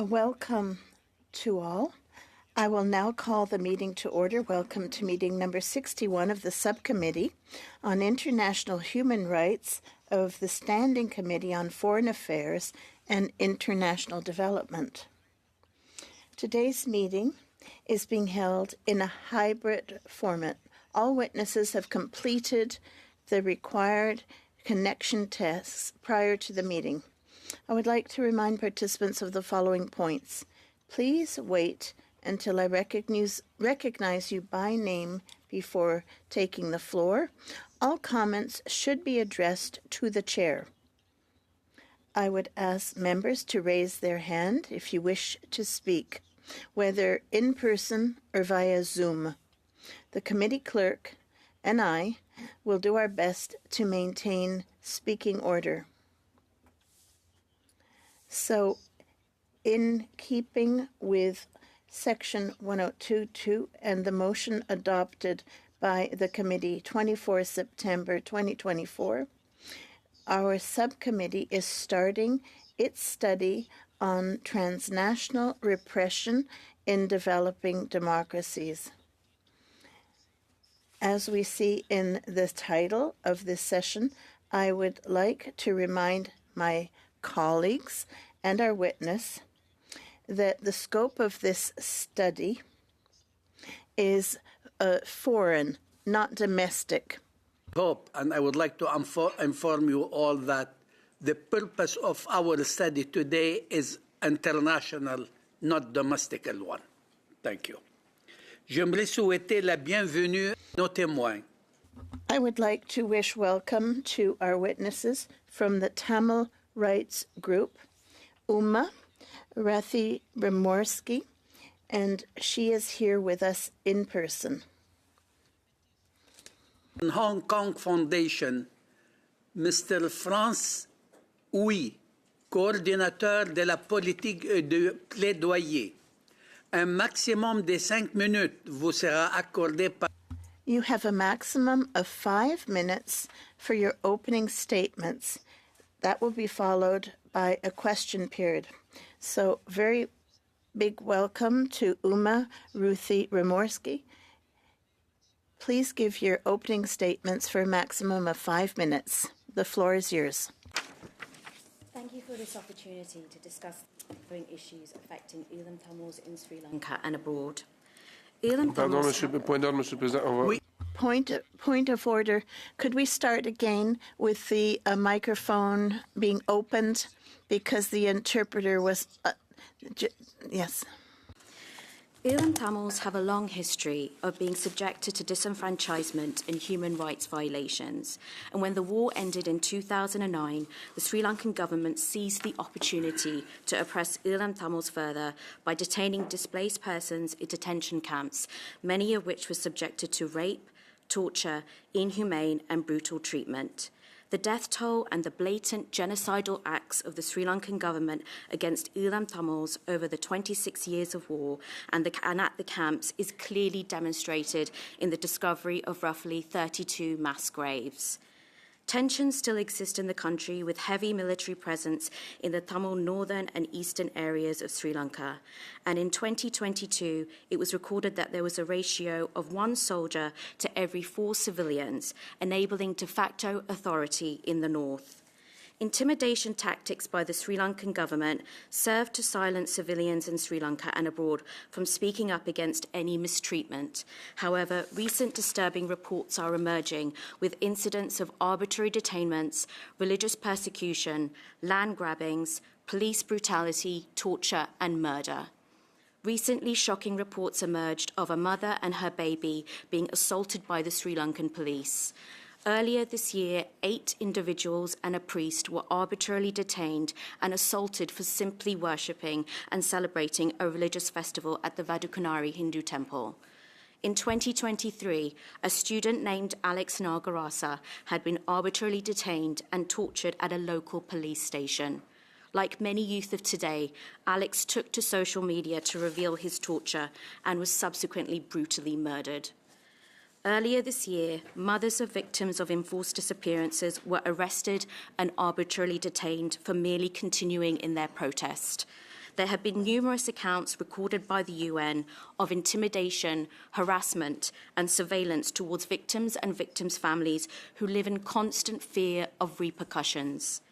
Welcome to all. I will now call the meeting to order. Welcome to meeting number 61 of the Subcommittee on International Human Rights of the Standing Committee on Foreign Affairs and International Development. Today's meeting is being held in a hybrid format. All witnesses have completed the required connection tests prior to the meeting. I would like to remind participants of the following points. Please wait until I recognize you by name before taking the floor. All comments should be addressed to the chair. I would ask members to raise their hand if you wish to speak, whether in person or via Zoom. The committee clerk and I will do our best to maintain speaking order. So, in keeping with Section 102.2 and the motion adopted by the committee 24 September 2024, our subcommittee is starting its study on transnational repression in developing democracies. As we see in the title of this session, I would like to remind my colleagues and our witness that the scope of this study is foreign, not domestic. Hope, and I would like to inform you all that the purpose of our study today is international, not domestic one. Thank you. J'aimerais souhaiter la bienvenue à nos témoins. I would like to wish welcome to our witnesses from the Tamil Rights Group, Uma Ruthi Rimorski, and she is here with us in person. Hong Kong Foundation, Mr. France Hui, coordinateur de la politique de plaidoyer. Un maximum de 5 minutes vous sera accordé par... You have a maximum of 5 minutes for your opening statements. That will be followed by a question period. So, very big welcome to Uma Ruthi Rimorski. Please give your opening statements for a maximum of 5 minutes. The floor is yours. Thank you for this opportunity to discuss issues affecting Elam Tamils in Sri Lanka and abroad. Pardon, point d'ordre, Monsieur le Président. Point of order. Could we start again with the microphone being opened because the interpreter was... yes. Elam Tamils have a long history of being subjected to disenfranchisement and human rights violations. And when the war ended in 2009, the Sri Lankan government seized the opportunity to oppress Elam Tamils further by detaining displaced persons in detention camps, many of which were subjected to rape, torture, inhumane and brutal treatment. The death toll and the blatant genocidal acts of the Sri Lankan government against Elam Tamils over the 26 years of war and at the camps is clearly demonstrated in the discovery of roughly 32 mass graves. Tensions still exist in the country with heavy military presence in the Tamil northern and eastern areas of Sri Lanka. And in 2022, it was recorded that there was a ratio of 1 soldier to every 4 civilians, enabling de facto authority in the north. Intimidation tactics by the Sri Lankan government served to silence civilians in Sri Lanka and abroad from speaking up against any mistreatment. However, recent disturbing reports are emerging with incidents of arbitrary detainments, religious persecution, land grabbings, police brutality, torture and murder. Recently, shocking reports emerged of a mother and her baby being assaulted by the Sri Lankan police. Earlier this year, 8 individuals and a priest were arbitrarily detained and assaulted for simply worshipping and celebrating a religious festival at the Vadukanari Hindu temple. In 2023, a student named Alex Nagarasa had been arbitrarily detained and tortured at a local police station. Like many youth of today, Alex took to social media to reveal his torture and was subsequently brutally murdered. Earlier this year, mothers of victims of enforced disappearances were arrested and arbitrarily detained for merely continuing in their protest. There have been numerous accounts recorded by the UN of intimidation, harassment, and surveillance towards victims and victims' families who live in constant fear of repercussions.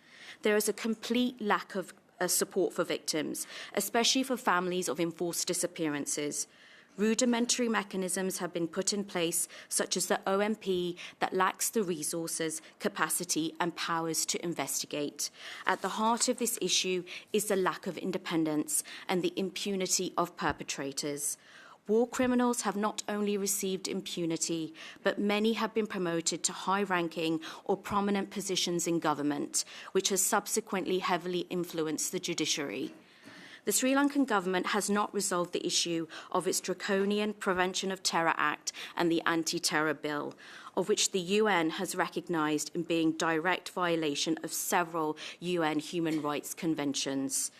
There is a complete lack of support for victims, especially for families of enforced disappearances. Rudimentary mechanisms have been put in place, such as the OMP, that lacks the resources, capacity, and powers to investigate. At the heart of this issue is the lack of independence and the impunity of perpetrators. War criminals have not only received impunity, but many have been promoted to high-ranking or prominent positions in government, which has subsequently heavily influenced the judiciary. The Sri Lankan government has not resolved the issue of its draconian Prevention of Terror Act and the Anti-Terror Bill, of which the UN has recognised in being direct violation of several UN human rights conventions.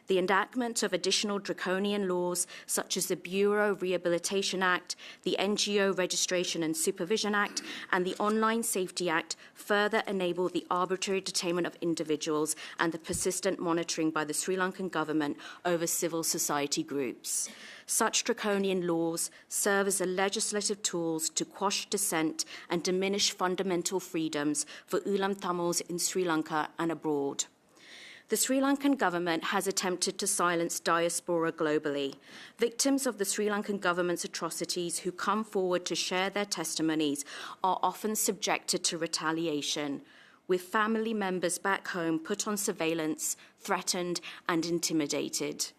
The enactment of additional draconian laws, such as the Bureau Rehabilitation Act, the NGO Registration and Supervision Act, and the Online Safety Act, further enable the arbitrary detainment of individuals and the persistent monitoring by the Sri Lankan government over civil society groups. Such draconian laws serve as legislative tools to quash dissent and diminish fundamental freedoms for Ulam Tamils in Sri Lanka and abroad. The Sri Lankan government has attempted to silence diaspora globally. Victims of the Sri Lankan government's atrocities who come forward to share their testimonies are often subjected to retaliation, with family members back home put on surveillance, threatened, and intimidated.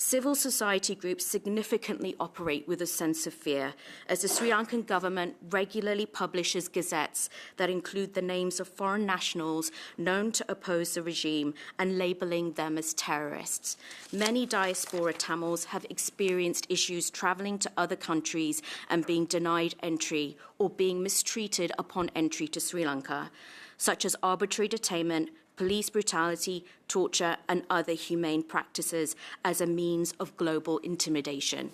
Civil society groups significantly operate with a sense of fear, as the Sri Lankan government regularly publishes gazettes that include the names of foreign nationals known to oppose the regime and labelling them as terrorists. Many diaspora Tamils have experienced issues travelling to other countries and being denied entry or being mistreated upon entry to Sri Lanka, such as arbitrary detainment, police brutality, torture, and other humane practices as a means of global intimidation.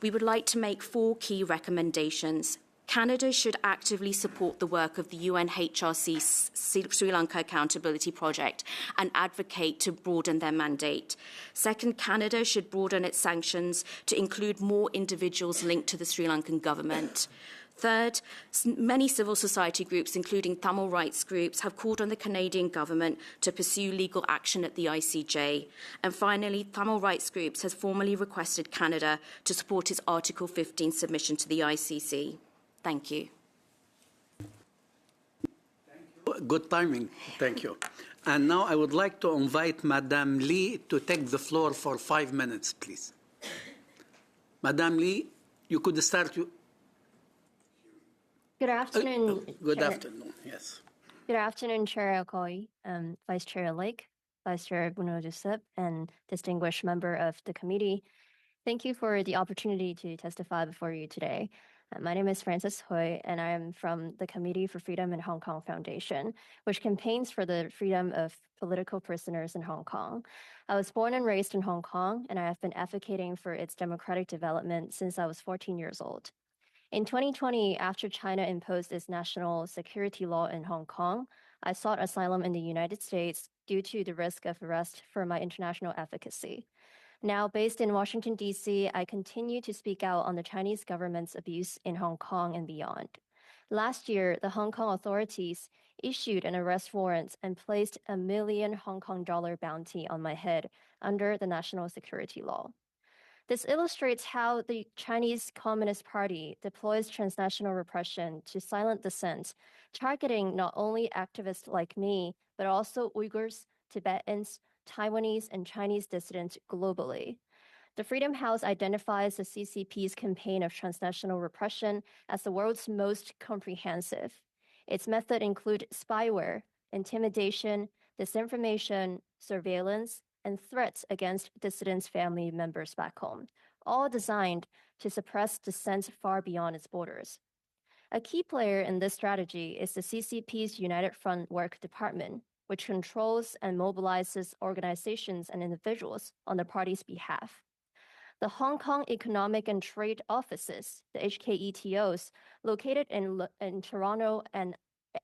We would like to make 4 key recommendations. Canada should actively support the work of the UNHRC Sri Lanka Accountability Project and advocate to broaden their mandate. Second, Canada should broaden its sanctions to include more individuals linked to the Sri Lankan government. Third, many civil society groups, including Tamil rights groups, have called on the Canadian government to pursue legal action at the ICJ. And finally, Tamil rights groups has formally requested Canada to support its Article 15 submission to the ICC. Thank you. Good timing. Thank you. And now I would like to invite Madame Lee to take the floor for 5 minutes, please. Madame Lee, you could start. Good afternoon. Good Chair. afternoon, yes. Good afternoon, Chair Okoye, Vice Chair Lake, Vice Chair Bruno Josep, and distinguished member of the committee. Thank you for the opportunity to testify before you today. My name is Frances Hui, and I am from the Committee for Freedom in Hong Kong Foundation, which campaigns for the freedom of political prisoners in Hong Kong. I was born and raised in Hong Kong, and I have been advocating for its democratic development since I was 14 years old. In 2020, after China imposed its national security law in Hong Kong, I sought asylum in the United States due to the risk of arrest for my international advocacy. Now, based in Washington, D.C., I continue to speak out on the Chinese government's abuse in Hong Kong and beyond. Last year, the Hong Kong authorities issued an arrest warrant and placed a $1 million Hong Kong bounty on my head under the national security law. This illustrates how the Chinese Communist Party deploys transnational repression to silent dissent, targeting not only activists like me, but also Uyghurs, Tibetans, Taiwanese, and Chinese dissidents globally. The Freedom House identifies the CCP's campaign of transnational repression as the world's most comprehensive. Its methods include spyware, intimidation, disinformation, surveillance, and threats against dissidents' family members back home, all designed to suppress dissent far beyond its borders. A key player in this strategy is the CCP's United Front Work Department, which controls and mobilizes organizations and individuals on the party's behalf. The Hong Kong Economic and Trade Offices, the HKETOs, located in Toronto and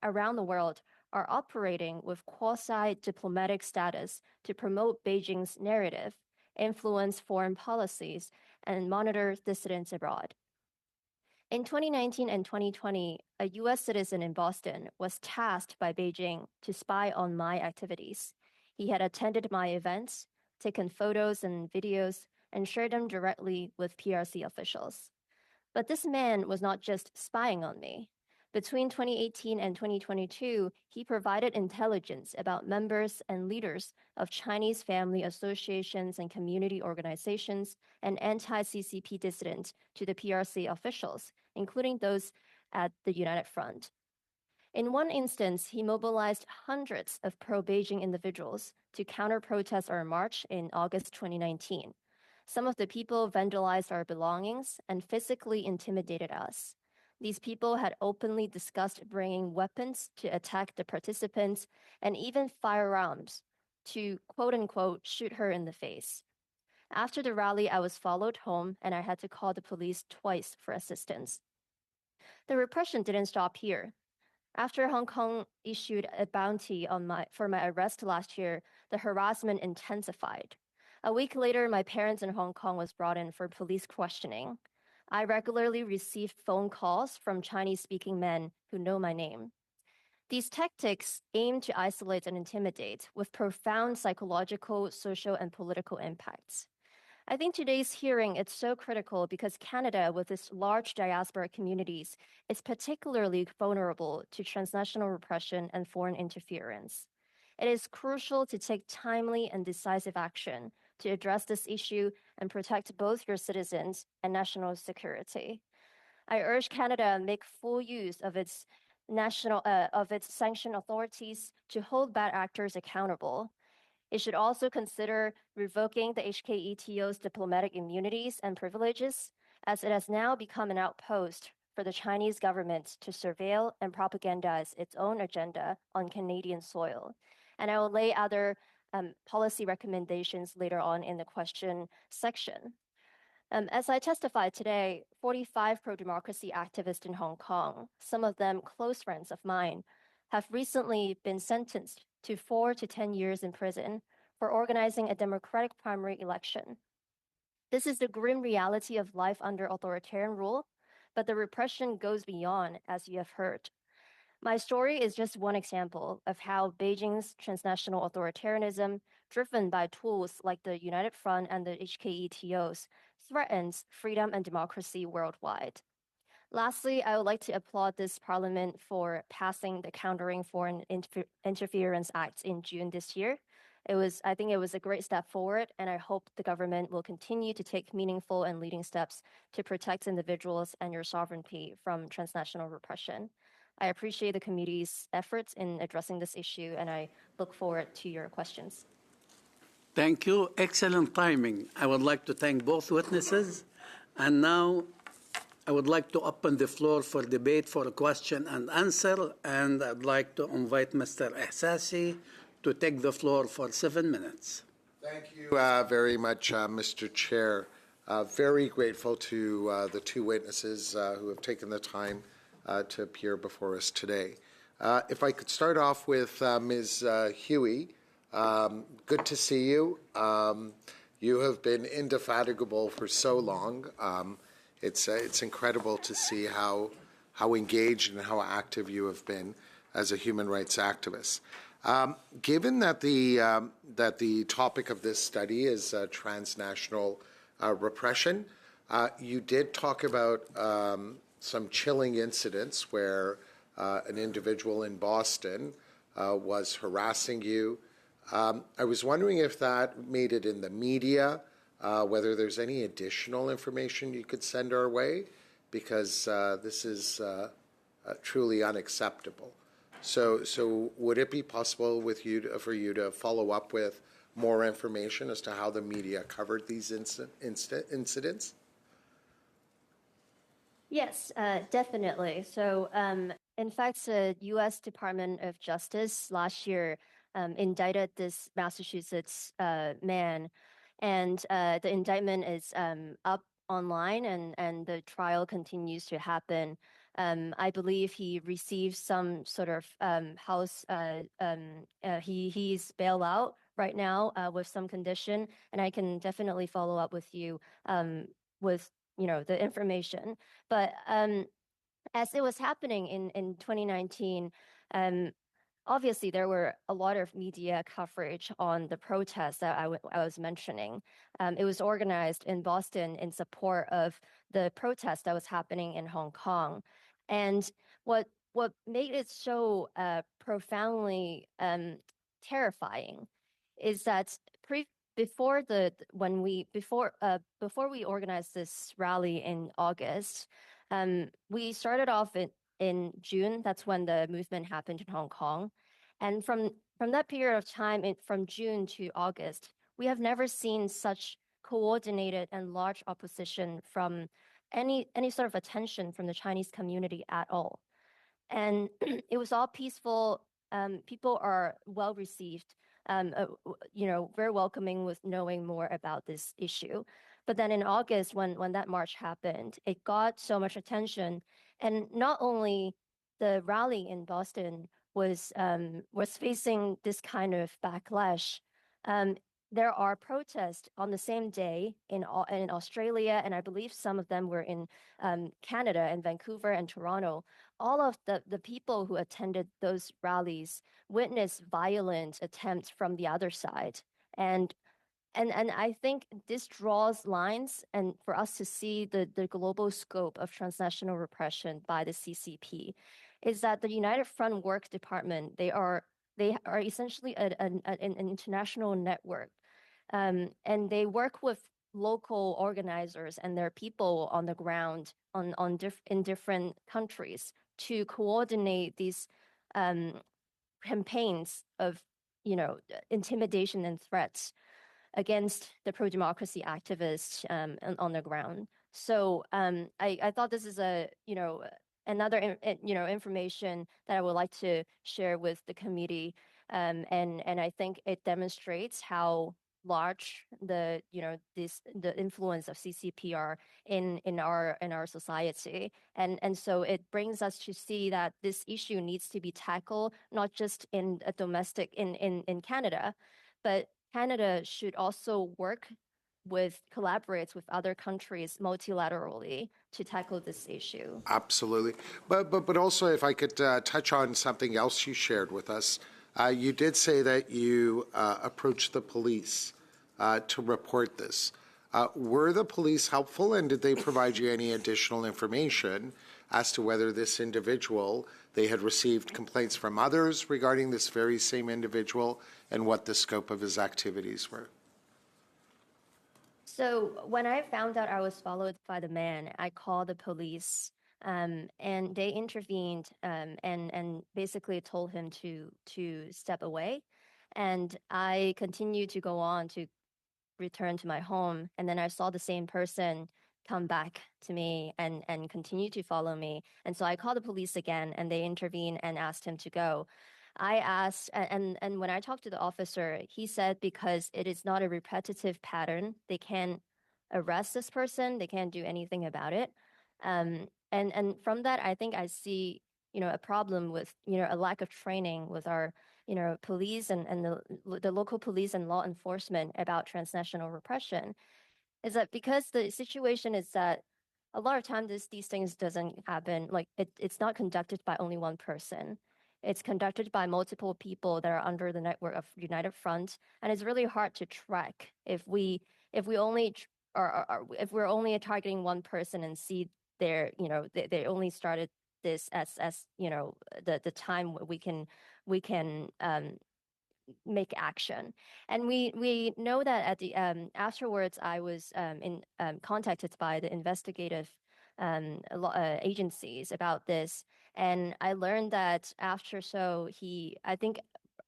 around the world, are operating with quasi-diplomatic status to promote Beijing's narrative influence foreign policies, and monitor dissidents abroad. In 2019 and 2020, a US citizen in Boston was tasked by Beijing to spy on my activities. He had attended my events, taken photos and videos, and shared them directly with PRC officials. But this man was not just spying on me. Between 2018 and 2022, he provided intelligence about members and leaders of Chinese family associations and community organizations and anti-CCP dissidents to the PRC officials, including those at the United Front. In one instance, he mobilized hundreds of pro-Beijing individuals to counter-protest our march in August 2019. Some of the people vandalized our belongings and physically intimidated us. These people had openly discussed bringing weapons to attack the participants and even firearms to quote-unquote shoot her in the face. After the rally, I was followed home and I had to call the police twice for assistance. The repression didn't stop here. After Hong Kong issued a bounty for my arrest last year, the harassment intensified. A week later, my parents in Hong Kong was brought in for police questioning. I regularly received phone calls from Chinese-speaking men who know my name. These tactics aim to isolate and intimidate with profound psychological, social, and political impacts. I think today's hearing is so critical because Canada, with its large diaspora communities, is particularly vulnerable to transnational repression and foreign interference. It is crucial to take timely and decisive action to address this issue and protect both your citizens and national security. I urge Canada make full use of its sanction authorities to hold bad actors accountable. It should also consider revoking the HKETO's diplomatic immunities and privileges, as it has now become an outpost for the Chinese government to surveil and propagandize its own agenda on Canadian soil. And I will lay other policy recommendations later on in the question section. As I testified today, 45 pro-democracy activists in Hong Kong, some of them close friends of mine, have recently been sentenced to 4 to 10 years in prison for organizing a democratic primary election. This is the grim reality of life under authoritarian rule, but the repression goes beyond, as you have heard. My story is just one example of how Beijing's transnational authoritarianism, driven by tools like the United Front and the HKETOs, threatens freedom and democracy worldwide. Lastly, I would like to applaud this parliament for passing the Countering Foreign Interference Act in June this year. I think it was a great step forward, and I hope the government will continue to take meaningful and leading steps to protect individuals and your sovereignty from transnational repression. I appreciate the committee's efforts in addressing this issue, and I look forward to your questions. Thank you. Excellent timing. I would like to thank both witnesses. And now I would like to open the floor for debate for a question and answer. And I'd like to invite Mr. Ihsasi to take the floor for 7 minutes. Thank you very much, Mr. Chair. Very grateful to the two witnesses who have taken the time to appear before us today. If I could start off with Ms. Huey, good to see you. You have been indefatigable for so long. It's incredible to see how engaged and how active you have been as a human rights activist. Given that the topic of this study is transnational repression, you did talk about some chilling incidents where an individual in Boston was harassing you. I was wondering if that made it in the media, whether there's any additional information you could send our way, because this is truly unacceptable. So would it be possible for you to follow up with more information as to how the media covered these incidents? Yes, definitely. So, in fact, the U.S. Department of Justice last year indicted this Massachusetts man, and the indictment is up online, and the trial continues to happen. I believe he received some sort of he's bailout right now with some condition, and I can definitely follow up with you with the information. But as it was happening in 2019, obviously there were a lot of media coverage on the protests that I was mentioning. It was organized in Boston in support of the protest that was happening in Hong Kong. And what made it so profoundly terrifying is that before we organized this rally in August, we started off in June. That's when the movement happened in Hong Kong. And from that period of time, from June to August, we have never seen such coordinated and large opposition from any sort of attention from the Chinese community at all. And it was all peaceful. People are well received, very welcoming with knowing more about this issue. But then in August, when that march happened, it got so much attention, and not only the rally in Boston was facing this kind of backlash. There are protests on the same day in Australia, and I believe some of them were in Canada and Vancouver and Toronto. All of the people who attended those rallies witnessed violent attempts from the other side. And I think this draws lines, and for us to see the global scope of transnational repression by the CCP, is that the United Front Work Department, they are essentially an international network, and they work with local organizers and their people on the ground in different countries to coordinate these campaigns of intimidation and threats against the pro-democracy activists on the ground. So I thought this is another information that I would like to share with the committee, and I think it demonstrates how large the influence of CCPR in our society, and so it brings us to see that this issue needs to be tackled not just in a domestic in Canada, but Canada should also collaborate with other countries multilaterally to tackle this issue. Absolutely. But also, if I could touch on something else you shared with us, you did say that you approached the police to report this. Were the police helpful, and did they provide you any additional information as to whether this individual, they had received complaints from others regarding this very same individual, and what the scope of his activities were? So when I found out I was followed by the man, I called the police, and they intervened, and basically told him to step away. And I continued to go on to return to my home, and then I saw the same person come back to me and continue to follow me. And so I called the police again, and they intervened and asked him to go. I asked, and when I talked to the officer, he said because it is not a repetitive pattern, they can't arrest this person, they can't do anything about it. And from that, I think I see, a problem with, a lack of training with our, police and the local police and law enforcement about transnational repression. Is that because the situation is that a lot of times these things doesn't happen, like it's not conducted by only one person. It's conducted by multiple people that are under the network of United Front, and it's really hard to track if we only if we're only targeting one person and see their they only started this as the time we can make action. And we know that at the afterwards I was contacted by the investigative agencies about this, and I learned that after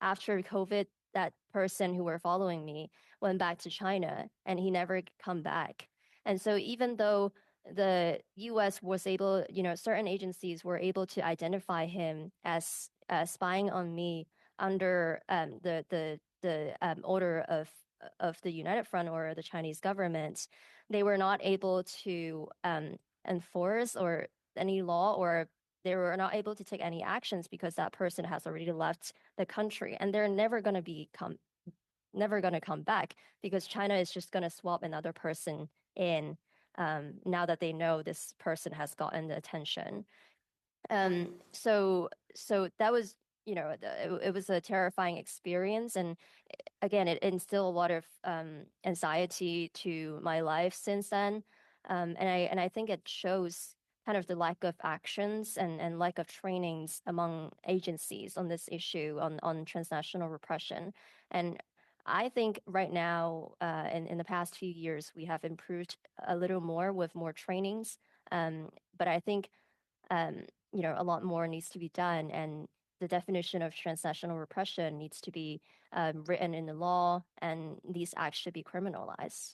COVID, that person who were following me went back to China and he never come back. And so even though the US was able, certain agencies were able to identify him as spying on me under the order of the United Front or the Chinese government, they were not able to enforce or any law, or they were not able to take any actions because that person has already left the country, and they're never going to never going to come back because China is just going to swap another person in now that they know this person has gotten the attention. So that was, it was a terrifying experience. And again, it instilled a lot of anxiety to my life since then. And I think it shows kind of the lack of actions and lack of trainings among agencies on this issue on transnational repression. And I think right now, in the past few years, we have improved a little more with more trainings. But I think a lot more needs to be done, and the definition of transnational repression needs to be written in the law, and these acts should be criminalized.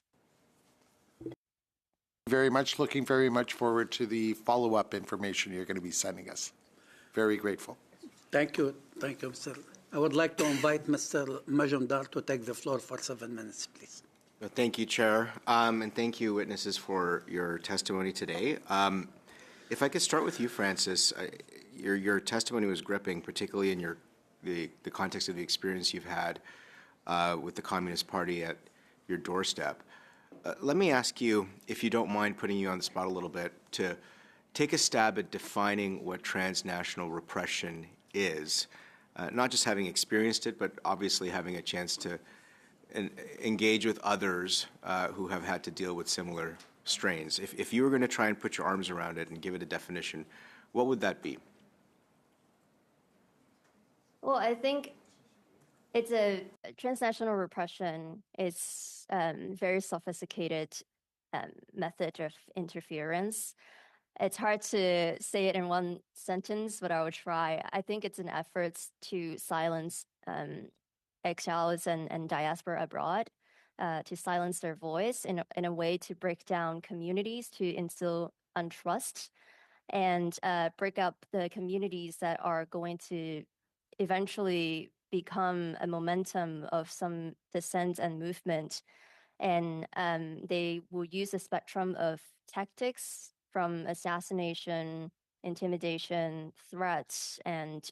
Very much looking very much forward to the follow-up information you're going to be sending us. Very grateful. Thank you, Mr. I would like to invite Mr. Majumdar to take the floor for 7 minutes, please. Thank you, Chair, and thank you, witnesses, for your testimony today. If I could start with you, Francis, your testimony was gripping, particularly in the context of the experience you've had with the Communist Party at your doorstep. Let me ask you, if you don't mind putting you on the spot a little bit, to take a stab at defining what transnational repression is, not just having experienced it, but obviously having a chance to engage with others who have had to deal with similar strains. If you were going to try and put your arms around it and give it a definition, what would that be? Well, I think it's a transnational repression. It's very sophisticated method of interference. It's hard to say it in one sentence, but I will try. I think it's an effort to silence exiles and diaspora abroad, to silence their voice in a way to break down communities, to instill untrust, and break up the communities that are going to eventually become a momentum of some dissent and movement. And they will use a spectrum of tactics from assassination, intimidation, threats, and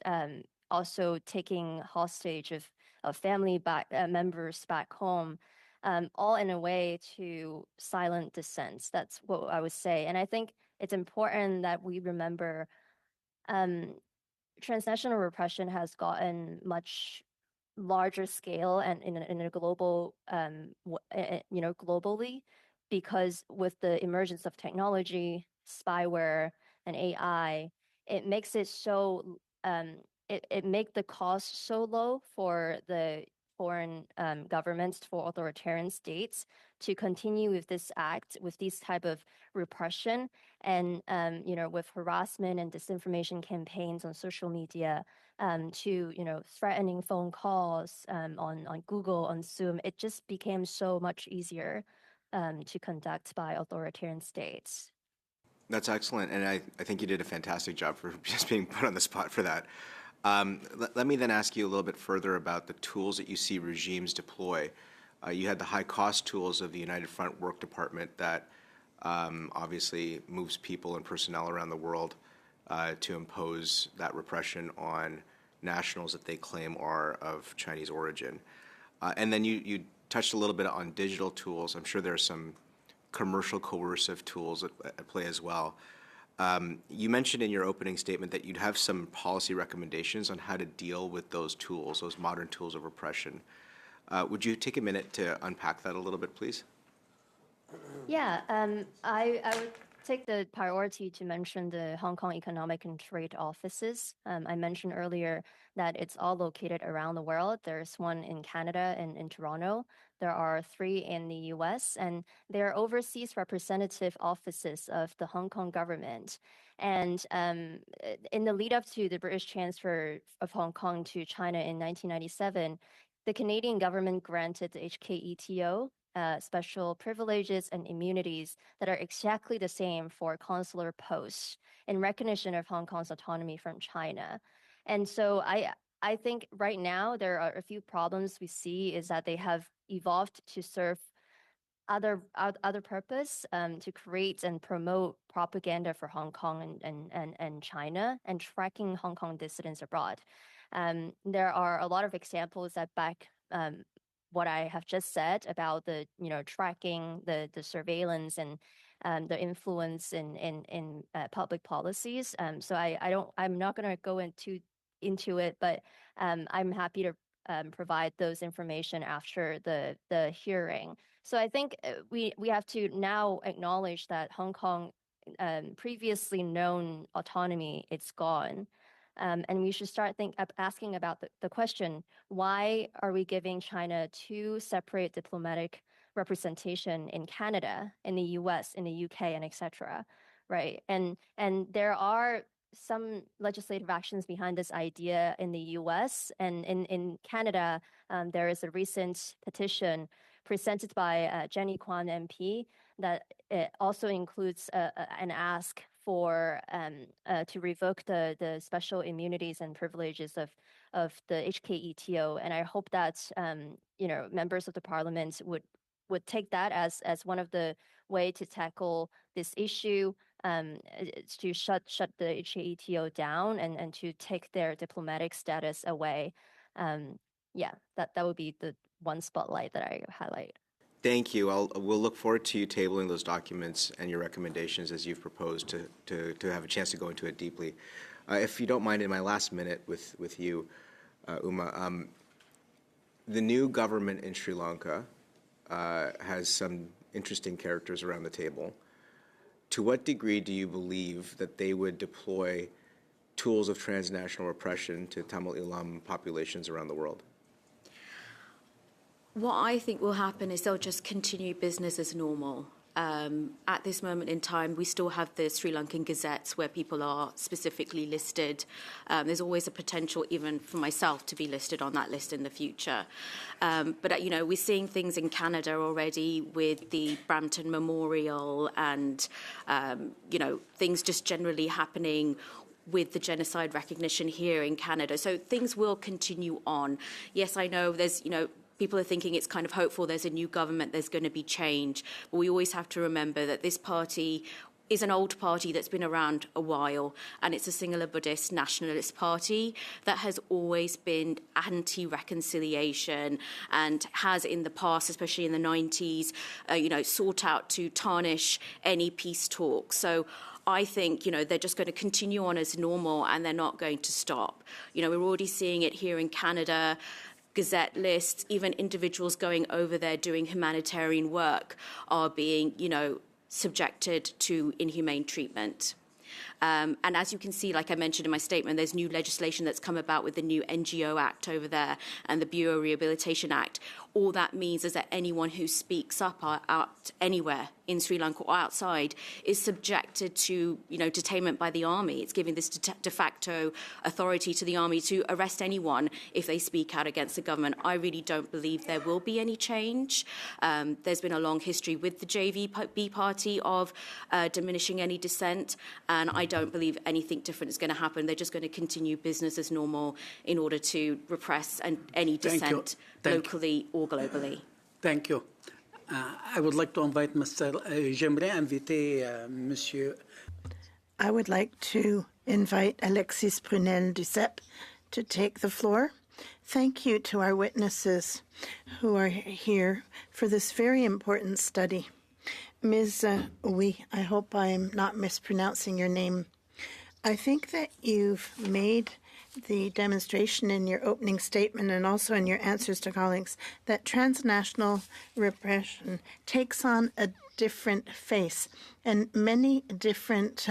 also taking hostage of family members back home, all in a way to silent dissent. That's what I would say. And I think it's important that we remember transnational repression has gotten much larger scale and in a global, globally, because with the emergence of technology, spyware, and AI, it makes it so it make the cost so low for the foreign governments, for authoritarian states to continue with this act, with these type of repression, and with harassment and disinformation campaigns on social media, to threatening phone calls on Google, on Zoom. It just became so much easier to conduct by authoritarian states. That's excellent, and I think you did a fantastic job for just being put on the spot for that. Let me then ask you a little bit further about the tools that you see regimes deploy. You had the high-cost tools of the United Front Work Department that obviously moves people and personnel around the world to impose that repression on nationals that they claim are of Chinese origin. And then you touched a little bit on digital tools. I'm sure there are some commercial coercive tools at play as well. You mentioned in your opening statement that you'd have some policy recommendations on how to deal with those tools, those modern tools of repression. Would you take a minute to unpack that a little bit, please? Yeah, I would take the priority to mention the Hong Kong Economic and Trade Offices. I mentioned earlier that it's all located around the world. There's one in Canada and in Toronto. There are 3 in the US, and they're overseas representative offices of the Hong Kong government. And in the lead up to the British transfer of Hong Kong to China in 1997, the Canadian government granted the HKETO special privileges and immunities that are exactly the same for consular posts in recognition of Hong Kong's autonomy from China. And so I think right now there are a few problems we see is that they have evolved to serve other purpose, to create and promote propaganda for Hong Kong and China, and tracking Hong Kong dissidents abroad. There are a lot of examples that back what I have just said about the tracking, the surveillance, and the influence in public policies. So I'm not going to go into it, but I'm happy to provide those information after the hearing. So I think we have to now acknowledge that Hong Kong previously known autonomy, it's gone. And we should start asking about the question, why are we giving China two separate diplomatic representation in Canada, in the US, in the UK, and etc., right? And there are some legislative actions behind this idea in the US, and in Canada, there is a recent petition presented by Jenny Kwan MP that it also includes an ask for to revoke the special immunities and privileges of the HKETO, and I hope that members of the parliament would take that as one of the way to tackle this issue, to shut the HKETO down and to take their diplomatic status away. Yeah, that would be the one spotlight that I highlight. Thank you. We'll look forward to you tabling those documents and your recommendations as you've proposed to have a chance to go into it deeply. If you don't mind, in my last minute with you, Uma, the new government in Sri Lanka has some interesting characters around the table. To what degree do you believe that they would deploy tools of transnational repression to Tamil Eelam populations around the world? What I think will happen is they'll just continue business as normal. At this moment in time, we still have the Sri Lankan gazettes where people are specifically listed. There's always a potential, even for myself, to be listed on that list in the future. But we're seeing things in Canada already with the Brampton Memorial and, things just generally happening with the genocide recognition here in Canada. So things will continue on. Yes, I know there's, people are thinking it's kind of hopeful there's a new government, there's going to be change. But we always have to remember that this party is an old party that's been around a while, and it's a Sinhala Buddhist nationalist party that has always been anti-reconciliation and has in the past, especially in the 90s, sought out to tarnish any peace talks. So I think, they're just going to continue on as normal and they're not going to stop. We're already seeing it here in Canada. Gazette lists, even individuals going over there doing humanitarian work are being, subjected to inhumane treatment. And as you can see, like I mentioned in my statement, there's new legislation that's come about with the new NGO Act over there and the Bureau Rehabilitation Act. All that means is that anyone who speaks up out anywhere in Sri Lanka or outside is subjected to, detainment by the army. It's giving this de facto authority to the army to arrest anyone if they speak out against the government. I really don't believe there will be any change. There's been a long history with the JVB party of diminishing any dissent, and I don't believe anything different is going to happen. They're just going to continue business as normal in order to repress any dissent locally or globally. Thank you. I would like to invite Mr. J'aimerais inviter Monsieur. I would like to invite Alexis Prunel-Duceppe to take the floor. Thank you to our witnesses who are here for this very important study. Ms. I hope I'm not mispronouncing your name. I think that you've made the demonstration in your opening statement and also in your answers to colleagues that transnational repression takes on a different face, and many different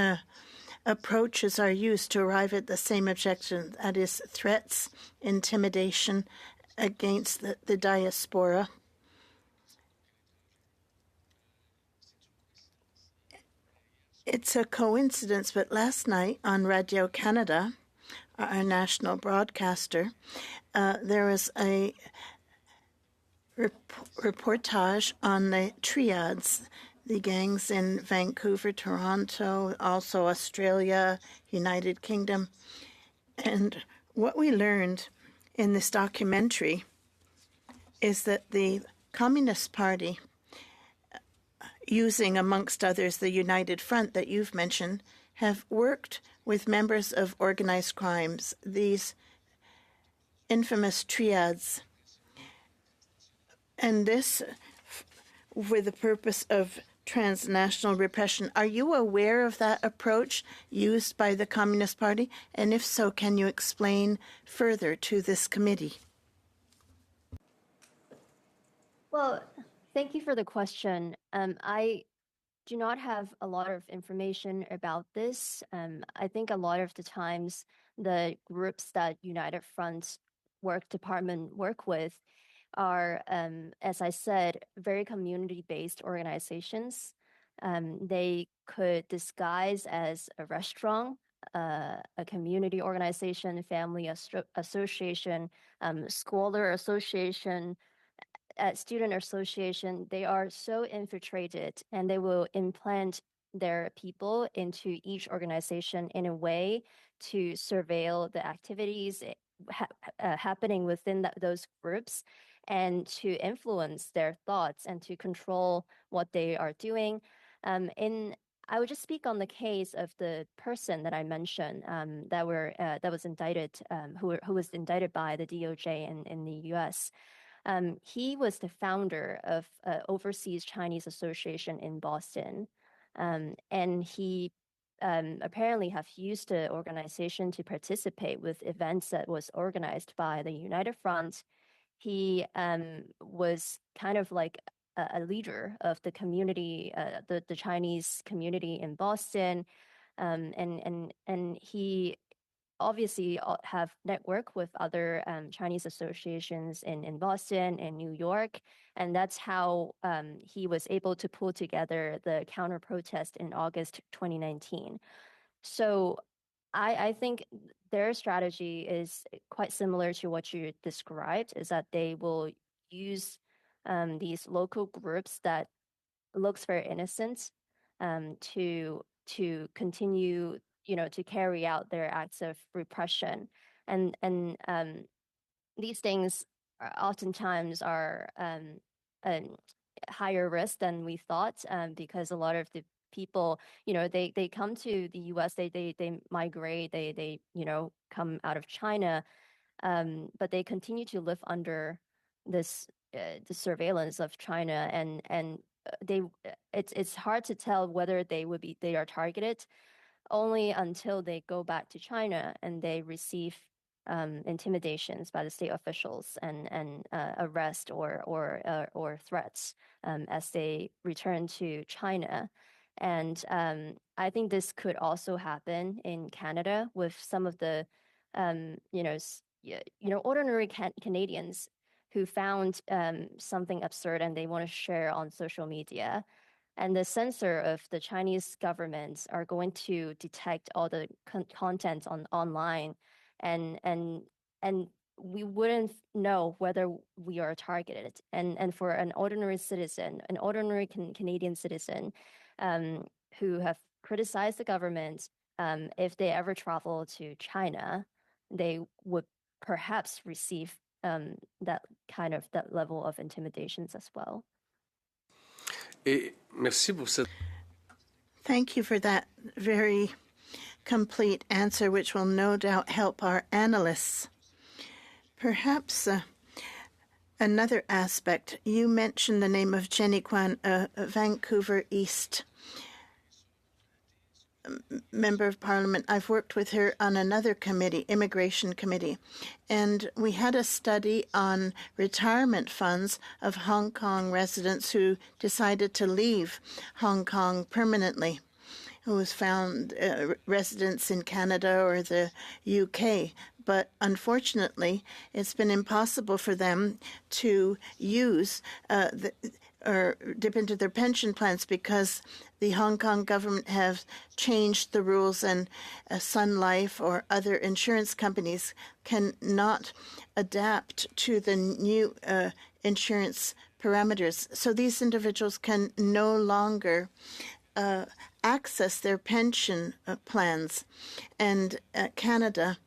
approaches are used to arrive at the same objective, that is threats, intimidation against the diaspora. It's a coincidence, but last night on Radio Canada, our national broadcaster, there was a reportage on the triads, the gangs in Vancouver, Toronto, also Australia, United Kingdom. And what we learned in this documentary is that the Communist Party, using amongst others the United Front that you've mentioned, have worked with members of organized crimes, these infamous triads, and this with the purpose of transnational repression. Are you aware of that approach used by the Communist Party? And if so, can you explain further to this committee? Well, thank you for the question. I do not have a lot of information about this. I think a lot of the times the groups that United Front work department work with are, as I said, very community-based organizations. They could disguise as a restaurant, a community organization, family association, scholar association, student association. They are so infiltrated, and they will implant their people into each organization in a way to surveil the activities happening within those groups, and to influence their thoughts and to control what they are doing. I would just speak on the case of the person that I mentioned that was indicted, who was indicted by the DOJ in the U.S. He was the founder of Overseas Chinese Association in Boston, and he apparently have used the organization to participate with events that was organized by the United Front. He was kind of like a leader of the community, the Chinese community in Boston, and he obviously have network with other Chinese associations in Boston and New York, and that's how he was able to pull together the counter protest in August 2019. So I think their strategy is quite similar to what you described, is that they will use these local groups that looks very innocent to continue, to carry out their acts of repression, and these things oftentimes are higher risk than we thought, because a lot of the people, they come to the U.S., they migrate, they come out of China, but they continue to live under this the surveillance of China, and it's hard to tell whether they are targeted only until they go back to China and they receive intimidations by the state officials and arrest or threats as they return to China. And I think this could also happen in Canada with some of the ordinary Canadians who found something absurd and they want to share on social media. And the censor of the Chinese government are going to detect all the content online, and we wouldn't know whether we are targeted. And for an ordinary citizen, an ordinary Canadian citizen, who have criticized the government, if they ever travel to China, they would perhaps receive that level of intimidations as well. Thank you for that very complete answer, which will no doubt help our analysts. Perhaps another aspect, you mentioned the name of Jenny Kwan, a Vancouver East member of Parliament. I've worked with her on another committee, Immigration Committee, and we had a study on retirement funds of Hong Kong residents who decided to leave Hong Kong permanently, who was found residents in Canada or the UK. But unfortunately, it's been impossible for them to use or dip into their pension plans because the Hong Kong government have changed the rules, and Sun Life or other insurance companies cannot adapt to the new insurance parameters. So these individuals can no longer access their pension plans, and Canada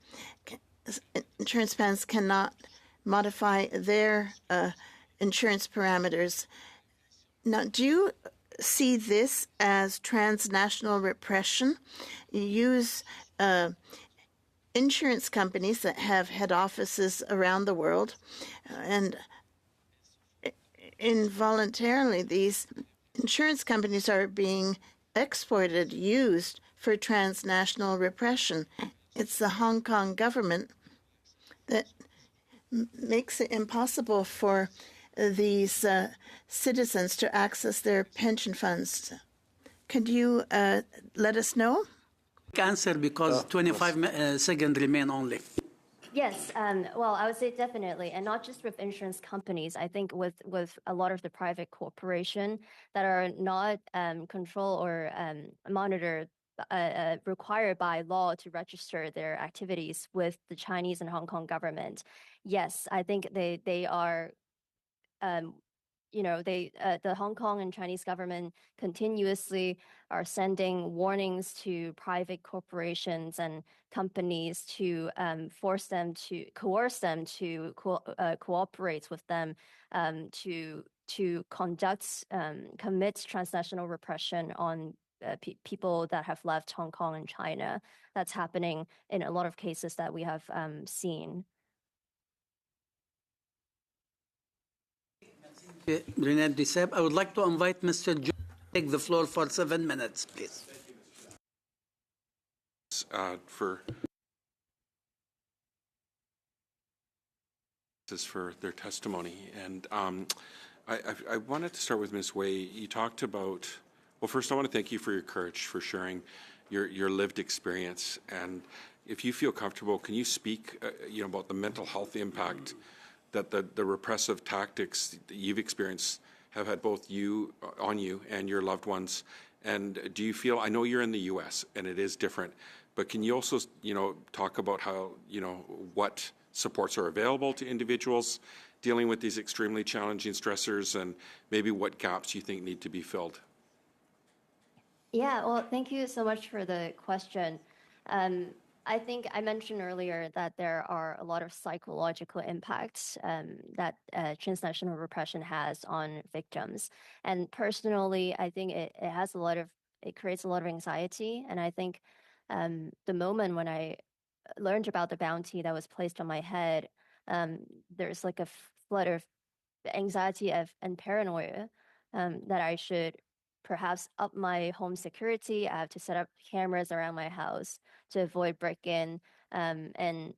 insurance plans cannot modify their insurance parameters. Now, do you see this as transnational repression? You use insurance companies that have head offices around the world, and involuntarily, these insurance companies are being exported, used for transnational repression. It's the Hong Kong government that makes it impossible for these citizens to access their pension funds. Could you let us know? Answer because 25 seconds remain only. Yes, well, I would say definitely, and not just with insurance companies. I think with a lot of the private corporation that are not controlled or monitored, required by law to register their activities with the Chinese and Hong Kong government. Yes, I think they are. The Hong Kong and Chinese government continuously are sending warnings to private corporations and companies to coerce them to cooperate with them to commit transnational repression on people that have left Hong Kong and China. That's happening in a lot of cases that we have seen. Renee Duceppe, I would like to invite Mr. John to take the floor for 7 minutes, please. For their testimony. And I wanted to start with Ms. Wei. You talked about, well, first I want to thank you for your courage, for sharing your lived experience. And if you feel comfortable, can you speak about the mental health impact that the repressive tactics that you've experienced have had both on you and your loved ones? And do you feel, I know you're in the U.S. and it is different, but can you also, talk about how, what supports are available to individuals dealing with these extremely challenging stressors and maybe what gaps you think need to be filled? Yeah, well, thank you so much for the question. I think I mentioned earlier that there are a lot of psychological impacts that transnational repression has on victims. And personally, I think it creates a lot of anxiety. And I think the moment when I learned about the bounty that was placed on my head, there's like a flood of anxiety and paranoia that I should perhaps up my home security. I have to set up cameras around my house to avoid break-in. And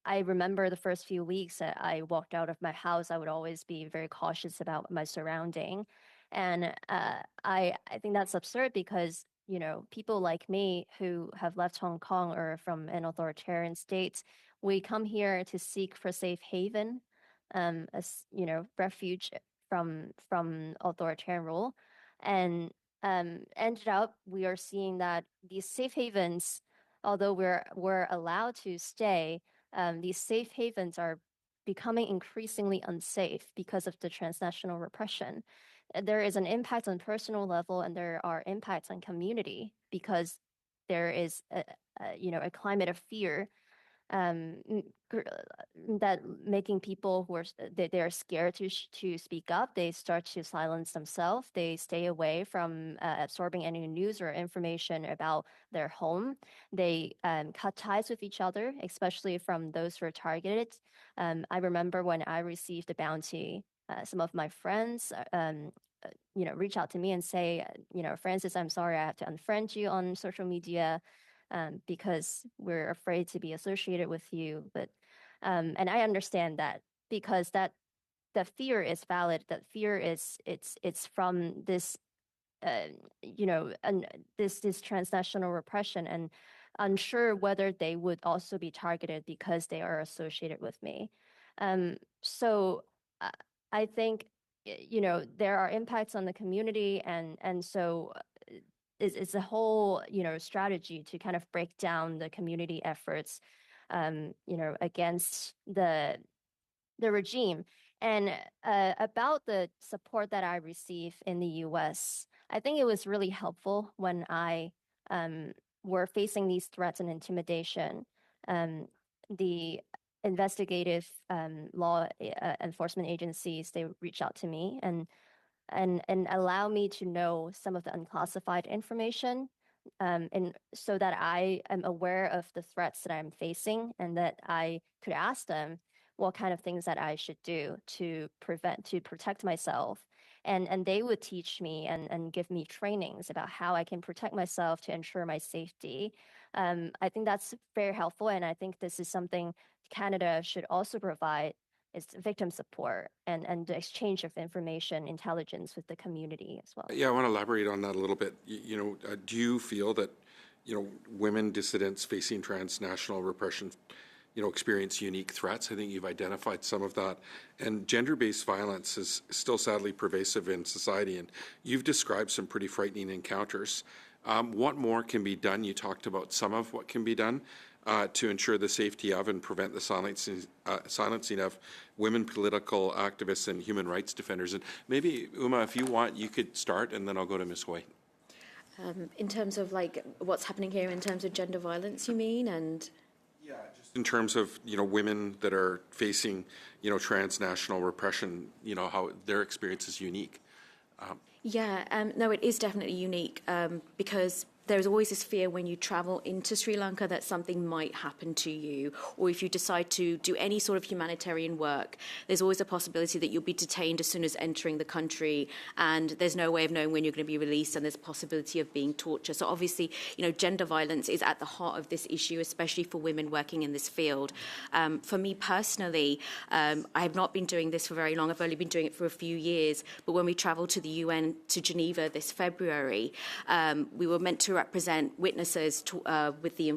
I remember the first few weeks that I walked out of my house, I would always be very cautious about my surrounding. And I think that's absurd because, people like me who have left Hong Kong or from an authoritarian state, we come here to seek for safe haven, refuge from authoritarian rule. And ended up, we are seeing that these safe havens, although we're allowed to stay, these safe havens are becoming increasingly unsafe because of the transnational repression. There is an impact on personal level, and there are impacts on community because there is a climate of fear that making people who are they're scared to speak up. They start to silence themselves. They stay away from absorbing any news or information about their home. They cut ties with each other, especially from those who are targeted. I remember when I received the bounty, some of my friends reach out to me and say, Francis, I'm sorry, I have to unfriend you on social media because we're afraid to be associated with you. But and I understand that because that the fear is valid. That fear is it's from this this transnational repression, and unsure whether they would also be targeted because they are associated with me. So I think there are impacts on the community, and so it's a whole strategy to kind of break down the community efforts against the regime. And about the support that I receive in the US, I think it was really helpful when I were facing these threats and intimidation. The investigative law enforcement agencies, they reach out to me and allow me to know some of the unclassified information, and so that I am aware of the threats that I'm facing and that I could ask them what kind of things that I should do to protect myself. And they would teach me and give me trainings about how I can protect myself to ensure my safety. I think that's very helpful, and I think this is something Canada should also provide, is victim support and the exchange of information, intelligence with the community as well. Yeah, I want to elaborate on that a little bit. Do you feel that, women dissidents facing transnational repression, experience unique threats? I think you've identified some of that. And gender-based violence is still sadly pervasive in society, and you've described some pretty frightening encounters. What more can be done? You talked about some of what can be done to ensure the safety of and prevent the silencing of women political activists and human rights defenders. And maybe, Uma, if you want, you could start, and then I'll go to Ms. Hui. In terms of what's happening here in terms of gender violence, you mean? And yeah, just in terms of women that are facing transnational repression, how their experience is unique. No, it is definitely unique because there's always this fear when you travel into Sri Lanka that something might happen to you, or if you decide to do any sort of humanitarian work, there's always a possibility that you'll be detained as soon as entering the country, and there's no way of knowing when you're going to be released, and there's a possibility of being tortured. So obviously, gender violence is at the heart of this issue, especially for women working in this field. For me personally, I have not been doing this for very long. I've only been doing it for a few years. But when we travelled to the UN, to Geneva this February, we were meant to represent witnesses with the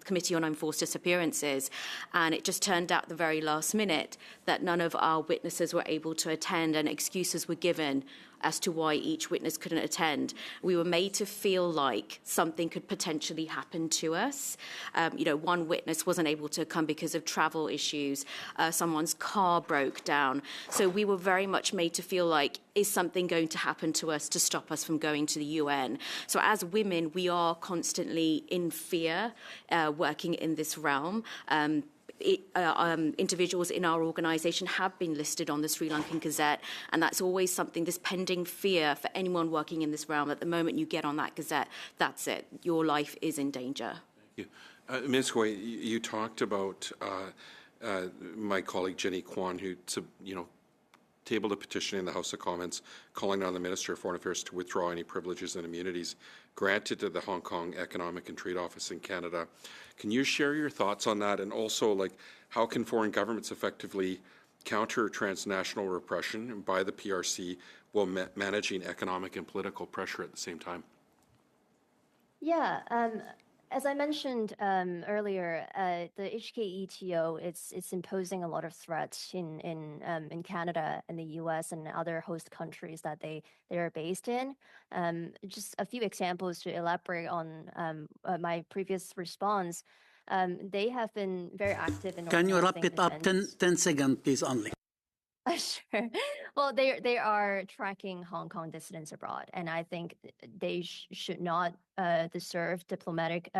Committee on Enforced Disappearances, and it just turned out the very last minute that none of our witnesses were able to attend, and excuses were given as to why each witness couldn't attend. We were made to feel like something could potentially happen to us. One witness wasn't able to come because of travel issues. Someone's car broke down. So we were very much made to feel like, is something going to happen to us to stop us from going to the UN? So as women, we are constantly in fear working in this realm. Individuals in our organisation have been listed on the Sri Lankan Gazette, and that's always something, this pending fear for anyone working in this realm. At the moment you get on that Gazette, that's it. Your life is in danger. Thank you. Ms. Hui, you talked about my colleague Jenny Kwan, who tabled a petition in the House of Commons calling on the Minister of Foreign Affairs to withdraw any privileges and immunities granted to the Hong Kong Economic and Trade Office in Canada. Can you share your thoughts on that? And also, how can foreign governments effectively counter transnational repression by the PRC while managing economic and political pressure at the same time? Yeah, as I mentioned earlier, the HKETO it's imposing a lot of threats in Canada and the U.S. and other host countries that they are based in. Just a few examples to elaborate on my previous response. They have been very active in. Can you wrap it up 10 seconds, please, only? Sure. Well, they are tracking Hong Kong dissidents abroad, and I think they should not deserve diplomatic,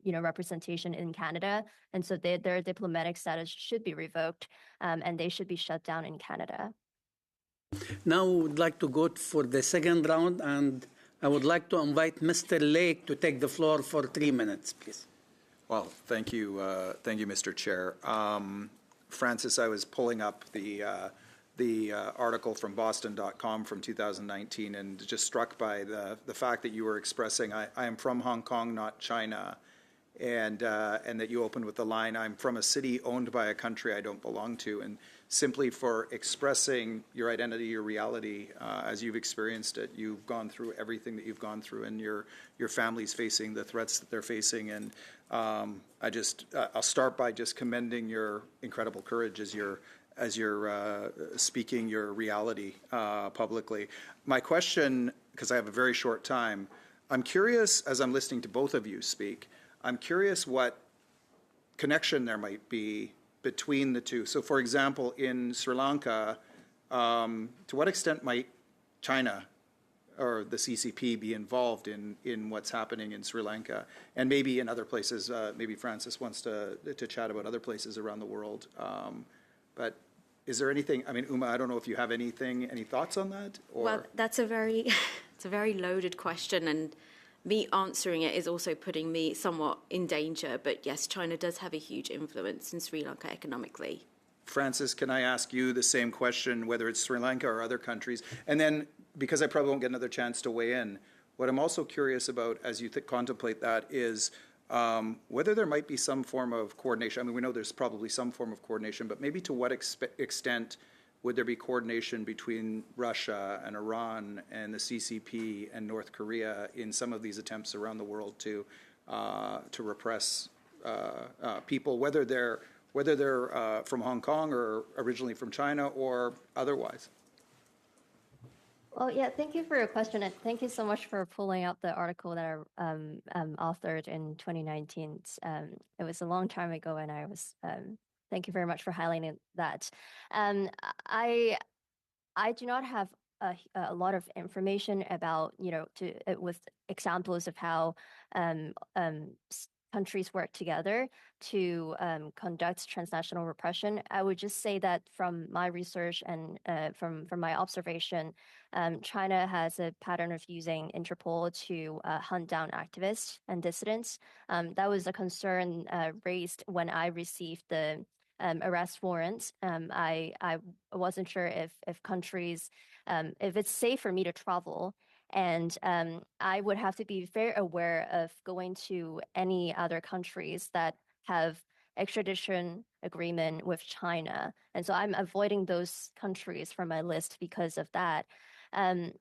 representation in Canada, and so their diplomatic status should be revoked, and they should be shut down in Canada. Now, we would like to go for the second round, and I would like to invite Mr. Lake to take the floor for 3 minutes, please. Well, thank you, Mr. Chair. Francis, I was pulling up the article from Boston.com from 2019 and just struck by the fact that you were expressing, I am from Hong Kong, not China, and that you opened with the line, I'm from a city owned by a country I don't belong to, and simply for expressing your identity, your reality, as you've experienced it. You've gone through everything that you've gone through, and your family's facing the threats that they're facing, and I'll start by just commending your incredible courage as you're speaking your reality publicly. My question, because I have a very short time, I'm curious, as I'm listening to both of you speak, I'm curious what connection there might be between the two. So, for example, in Sri Lanka, to what extent might China or the CCP be involved in what's happening in Sri Lanka, and maybe in other places? Maybe Francis wants to chat about other places around the world. But is there anything? I mean, Uma, I don't know if you have any thoughts on that. Or? Well, it's a very loaded question, and me answering it is also putting me somewhat in danger. But yes, China does have a huge influence in Sri Lanka economically. Francis, can I ask you the same question, whether it's Sri Lanka or other countries? And then, because I probably won't get another chance to weigh in, what I'm also curious about as you contemplate that is whether there might be some form of coordination. I mean, we know there's probably some form of coordination, but maybe to what extent would there be coordination between Russia and Iran and the CCP and North Korea in some of these attempts around the world to repress people, whether they're from Hong Kong or originally from China or otherwise? Well, yeah, thank you for your question, and thank you so much for pulling out the article that I authored in 2019. It was a long time ago, and I was thank you very much for highlighting that. I do not have a lot of information about, with examples of how countries work together to conduct transnational repression. I would just say that from my research and from my observation, China has a pattern of using Interpol to hunt down activists and dissidents. That was a concern raised when I received the arrest warrant. I wasn't sure if countries, if it's safe for me to travel. And I would have to be very aware of going to any other countries that have extradition agreement with China. And so I'm avoiding those countries from my list because of that. And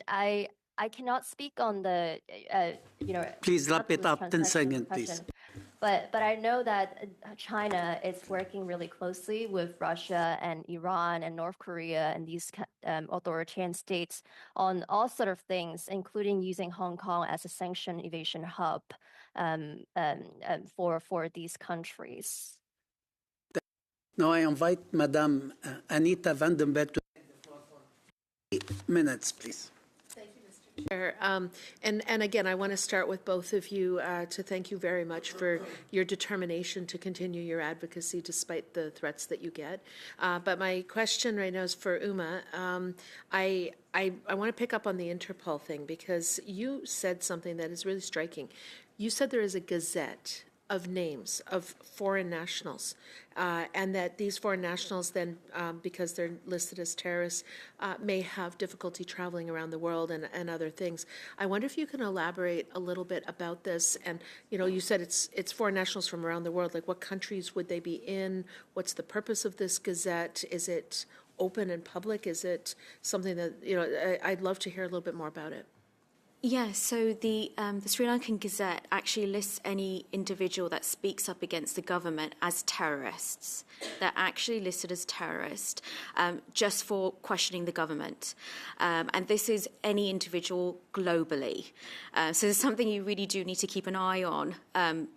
I cannot speak on the, Please wrap it up, 10 seconds, please. But I know that China is working really closely with Russia and Iran and North Korea and these authoritarian states on all sort of things, including using Hong Kong as a sanction evasion hub for these countries. Now I invite Madame Anita Vandenberg to take the floor for 8 minutes, please. Chair. And again, I want to start with both of you to thank you very much for your determination to continue your advocacy despite the threats that you get. But my question right now is for Uma. I want to pick up on the Interpol thing because you said something that is really striking. You said there is a gazette of names of foreign nationals, and that these foreign nationals then, because they're listed as terrorists, may have difficulty traveling around the world and other things. I wonder if you can elaborate a little bit about this. And, you said it's foreign nationals from around the world. Like, what countries would they be in? What's the purpose of this gazette? Is it open and public? Is it something that, I'd love to hear a little bit more about it. Yeah, so the Sri Lankan Gazette actually lists any individual that speaks up against the government as terrorists. They're actually listed as terrorists just for questioning the government. And this is any individual globally. So it's something you really do need to keep an eye on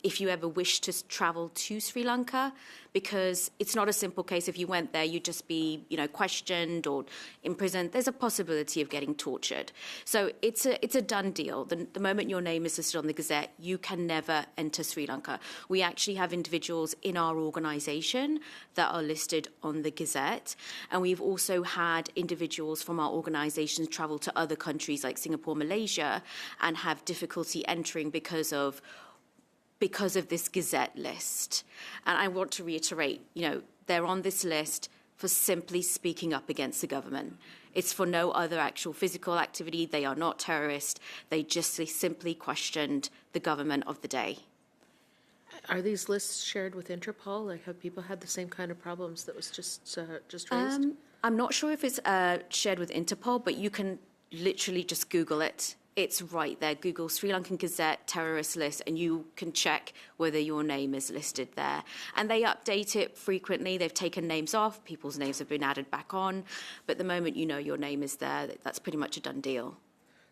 if you ever wish to travel to Sri Lanka, because it's not a simple case. If you went there, you'd just be, questioned or imprisoned. There's a possibility of getting tortured. So it's a done deal. The moment your name is listed on the Gazette, you can never enter Sri Lanka. We actually have individuals in our organisation that are listed on the Gazette, and we've also had individuals from our organisations travel to other countries like Singapore, Malaysia, and have difficulty entering because of this Gazette list. And I want to reiterate, they're on this list for simply speaking up against the government. It's for no other actual physical activity. They are not terrorists. They simply questioned the government of the day. Are these lists shared with Interpol? Like, have people had the same kind of problems that was just raised? I'm not sure if it's shared with Interpol, but you can literally just Google it. It's right there. Google Sri Lankan Gazette terrorist list, and you can check whether your name is listed there. And they update it frequently. They've taken names off. People's names have been added back on. But the moment you know your name is there, that's pretty much a done deal.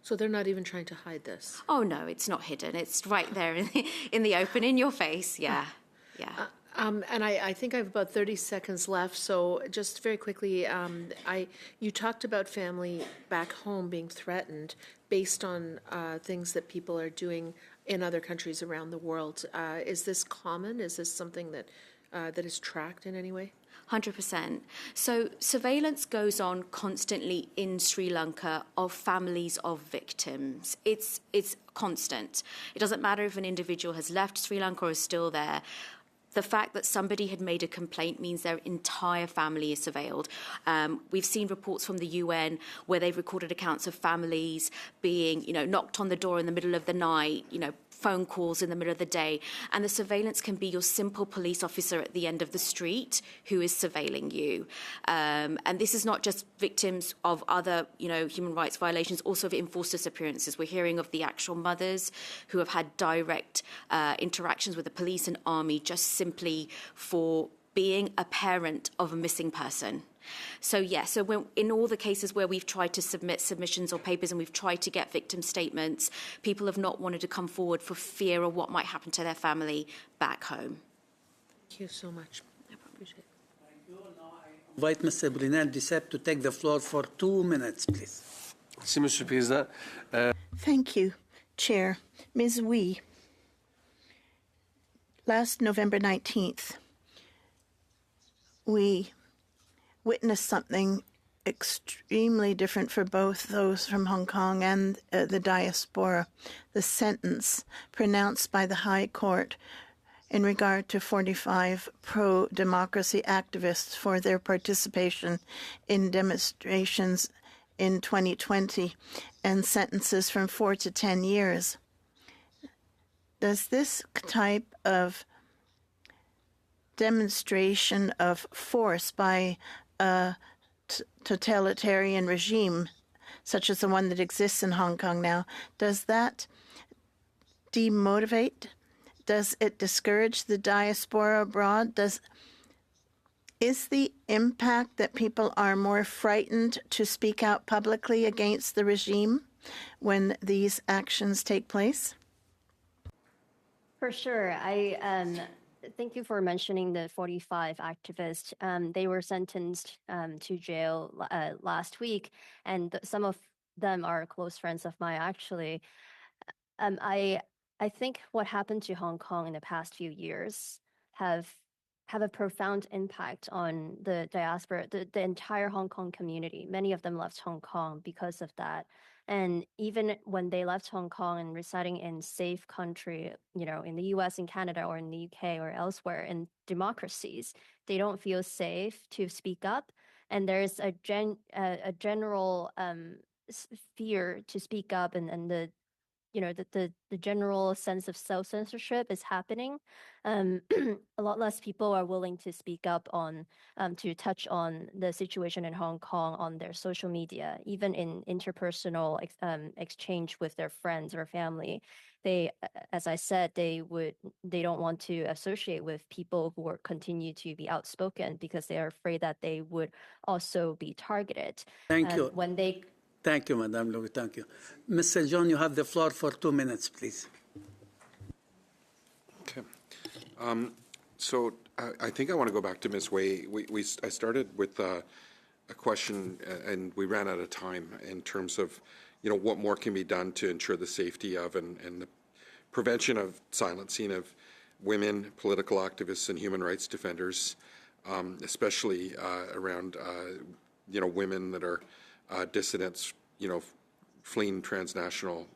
So they're not even trying to hide this? Oh, no, it's not hidden. It's right there in the open, in your face. Yeah, yeah. And I think I have about 30 seconds left. So just very quickly, you talked about family back home being threatened based on things that people are doing in other countries around the world. Is this common? Is this something that is tracked in any way? 100%. So surveillance goes on constantly in Sri Lanka of families of victims. It's constant. It doesn't matter if an individual has left Sri Lanka or is still there. the fact that somebody had made a complaint means their entire family is surveilled. We've seen reports from the UN where they've recorded accounts of families being, knocked on the door in the middle of the night, phone calls in the middle of the day. And the surveillance can be your simple police officer at the end of the street who is surveilling you. And this is not just victims of other, human rights violations, also of enforced disappearances. We're hearing of the actual mothers who have had direct interactions with the police and army just simply for being a parent of a missing person. So, in all the cases where we've tried to submit submissions or papers and we've tried to get victim statements, people have not wanted to come forward for fear of what might happen to their family back home. Thank you so much. I appreciate it. Invite Mr. Brunel Duceppe to take the floor for 2 minutes, please. Merci, Monsieur le Président. Thank you, Chair. Ms. Wee, last November 19th, we witnessed something extremely different for both those from Hong Kong and the diaspora. The sentence pronounced by the High Court in regard to 45 pro-democracy activists for their participation in demonstrations in 2020 and sentences from 4 to 10 years. Does this type of demonstration of force by a totalitarian regime, such as the one that exists in Hong Kong now, does that demotivate? Does it discourage the diaspora abroad? Is the impact that people are more frightened to speak out publicly against the regime when these actions take place? For sure. Thank you for mentioning the 45 activists. They were sentenced to jail last week, and some of them are close friends of mine, actually. I think what happened to Hong Kong in the past few years have a profound impact on the diaspora, the entire Hong Kong community. Many of them left Hong Kong because of that. And even when they left Hong Kong and residing in safe country, in the US and Canada or in the UK or elsewhere in democracies, they don't feel safe to speak up. And there's a general fear to speak up, and the general sense of self-censorship is happening. A lot less people are willing to speak up on, to touch on the situation in Hong Kong on their social media, even in interpersonal exchange with their friends or family. They, as I said, they don't want to associate with people who continue to be outspoken because they are afraid that they would also be targeted. Thank you. When they Thank you, Madam Louis. Thank you. Mr. John, you have the floor for 2 minutes, please. Okay. So I think I want to go back to Ms. Wei. I started with a question, and we ran out of time in terms of, what more can be done to ensure the safety of and the prevention of silencing of women, political activists, and human rights defenders, especially around, women that are dissidents, fleeing transnational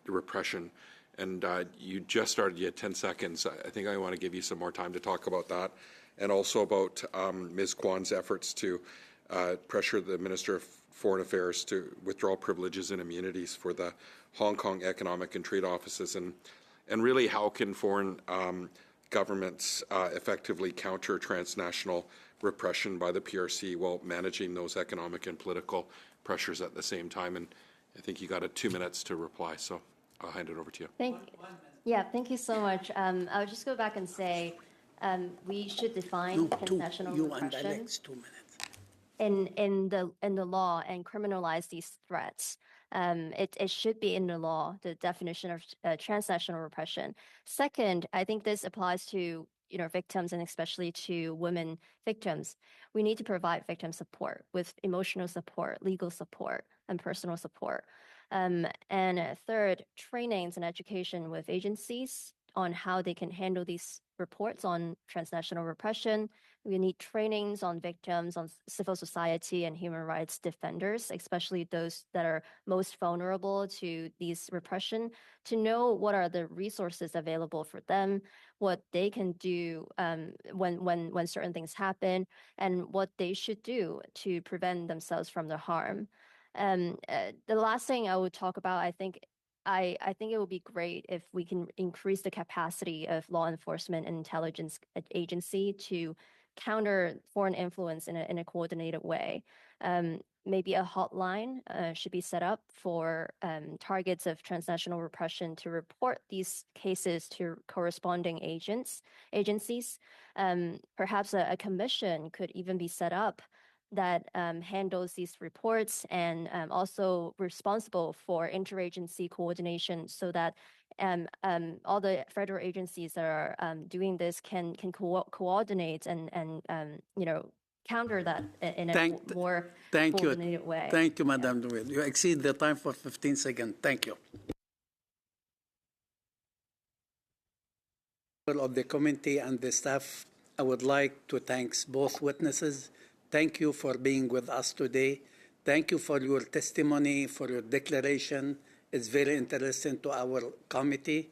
repression. And you just started, you had 10 seconds. I think I want to give you some more time to talk about that, and also about Ms. Kwan's efforts to pressure the Minister of Foreign Affairs to withdraw privileges and immunities for the Hong Kong economic and trade offices, and really how can foreign governments effectively counter transnational repression by the PRC while managing those economic and political pressures at the same time. And I think you got 2 minutes to reply, so I'll hand it over to you. Thank you so much. I'll just go back and say we should define transnational repression 2 minutes. in the law and criminalize these threats. It should be in the law, the definition of transnational repression. Second, I think this applies to victims, and especially to women victims. We need to provide victim support with emotional support, legal support, and personal support. And third, trainings and education with agencies on how they can handle these reports on transnational repression, We need trainings on victims, on civil society and human rights defenders, especially those that are most vulnerable to these repression, to know what are the resources available for them, what they can do when certain things happen, and what they should do to prevent themselves from the harm. The last thing I would talk about, I think it would be great if we can increase the capacity of law enforcement and intelligence agency to counter foreign influence in a coordinated way. Maybe a hotline should be set up for targets of transnational repression to report these cases to corresponding agencies. Perhaps a commission could even be set up that handles these reports and also responsible for interagency coordination so that all the federal agencies that are doing this can coordinate and counter that in a more coordinated way. Thank you, Madam Louise. You exceed the time for 15 seconds. Thank you. Of the committee and the staff, I would like to thank both witnesses. Thank you for being with us today. Thank you for your testimony, for your declaration. It's very interesting to our committee.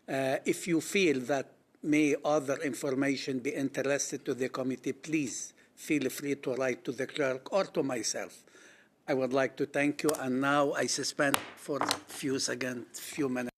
If you feel that may other information be interested to the committee, please feel free to write to the clerk or to myself. I would like to thank you, and now I suspend for a few minutes.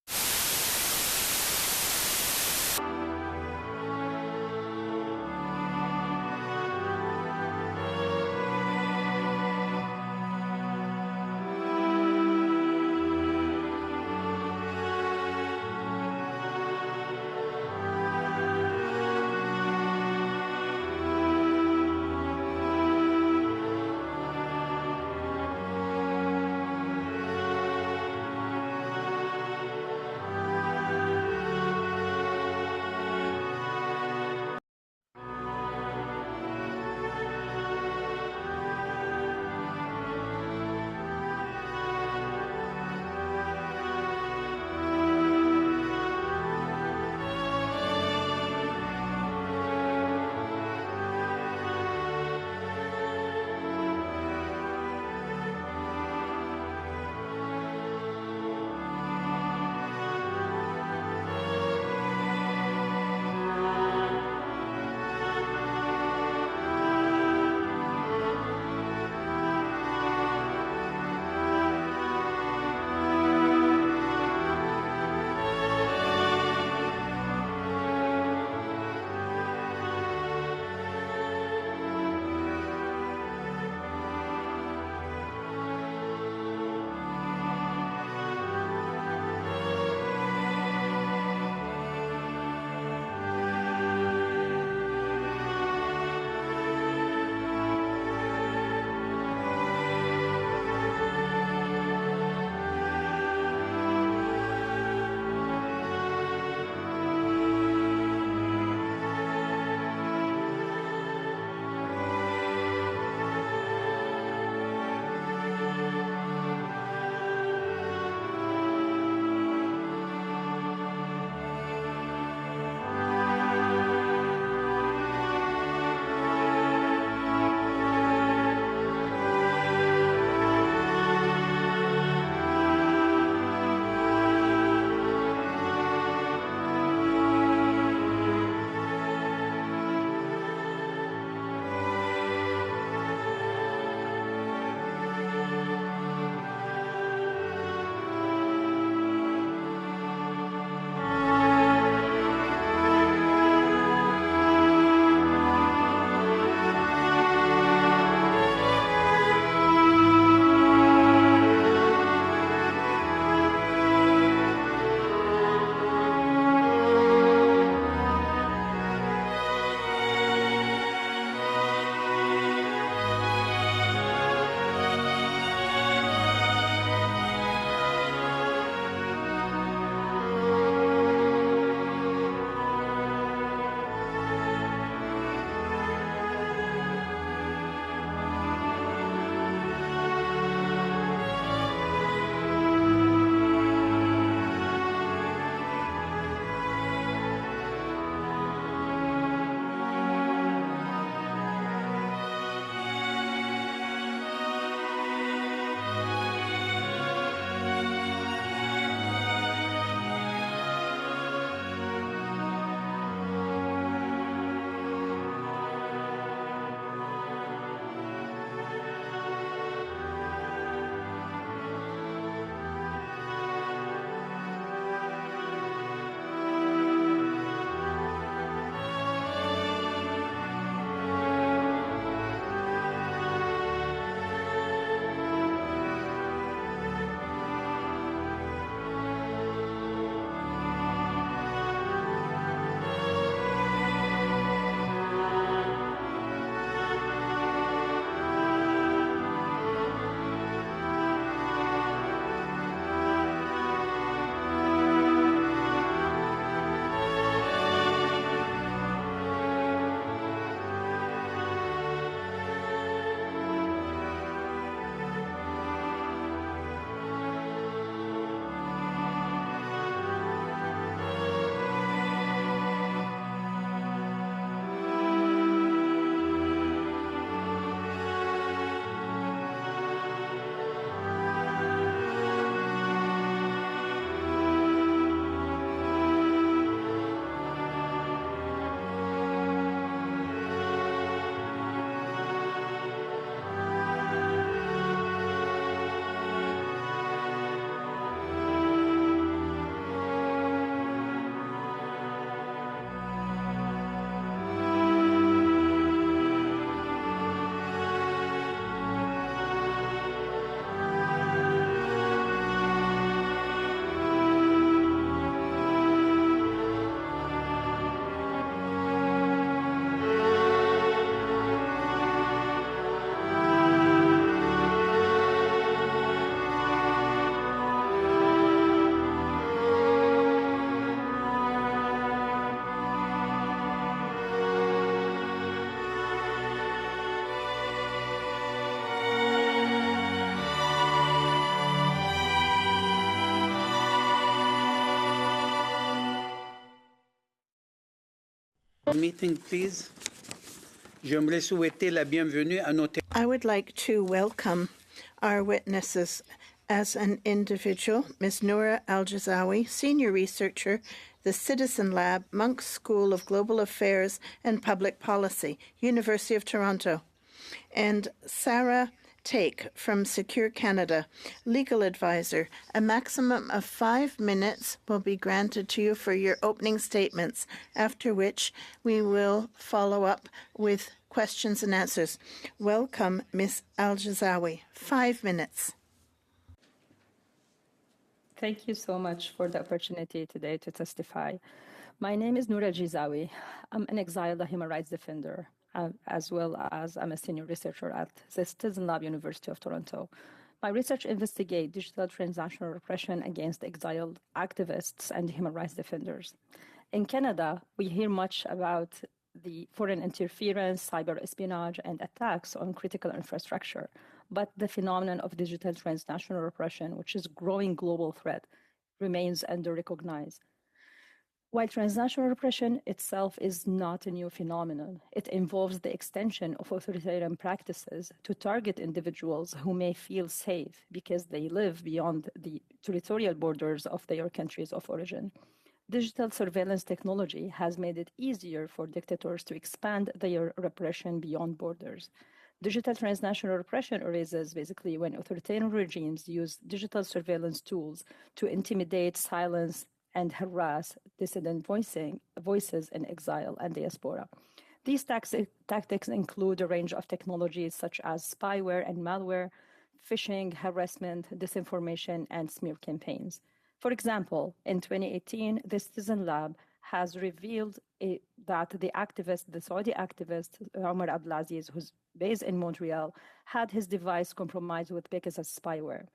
Meeting, please. J'aimerais souhaiter la bienvenue à nos I would like to welcome our witnesses as an individual, Ms. Noura Al-Jazawi, Senior Researcher, the Citizen Lab, Monk's School of Global Affairs and Public Policy, University of Toronto, and Sarah Take from Secure Canada, Legal Advisor. A maximum of 5 minutes will be granted to you for your opening statements, after which we will follow up with questions and answers. Welcome, Ms. Al-Jazawi. 5 minutes. Thank you so much for the opportunity today to testify. My name is Noura Al-Jazawi. I'm an exiled human rights defender, as well as I'm a senior researcher at the Citizen Lab, University of Toronto. My research investigates digital transnational repression against exiled activists and human rights defenders. In Canada, we hear much about the foreign interference, cyber espionage, and attacks on critical infrastructure. But the phenomenon of digital transnational repression, which is a growing global threat, remains under-recognized. While transnational repression itself is not a new phenomenon, it involves the extension of authoritarian practices to target individuals who may feel safe because they live beyond the territorial borders of their countries of origin. Digital surveillance technology has made it easier for dictators to expand their repression beyond borders. Digital transnational repression arises basically when authoritarian regimes use digital surveillance tools to intimidate, silence, and harass dissident voices in exile and diaspora. These tactics include a range of technologies such as spyware and malware, phishing, harassment, disinformation, and smear campaigns. For example, in 2018, the Citizen Lab has revealed that the Saudi activist Omar Abdelaziz, who's based in Montreal, had his device compromised with Pegasus spyware.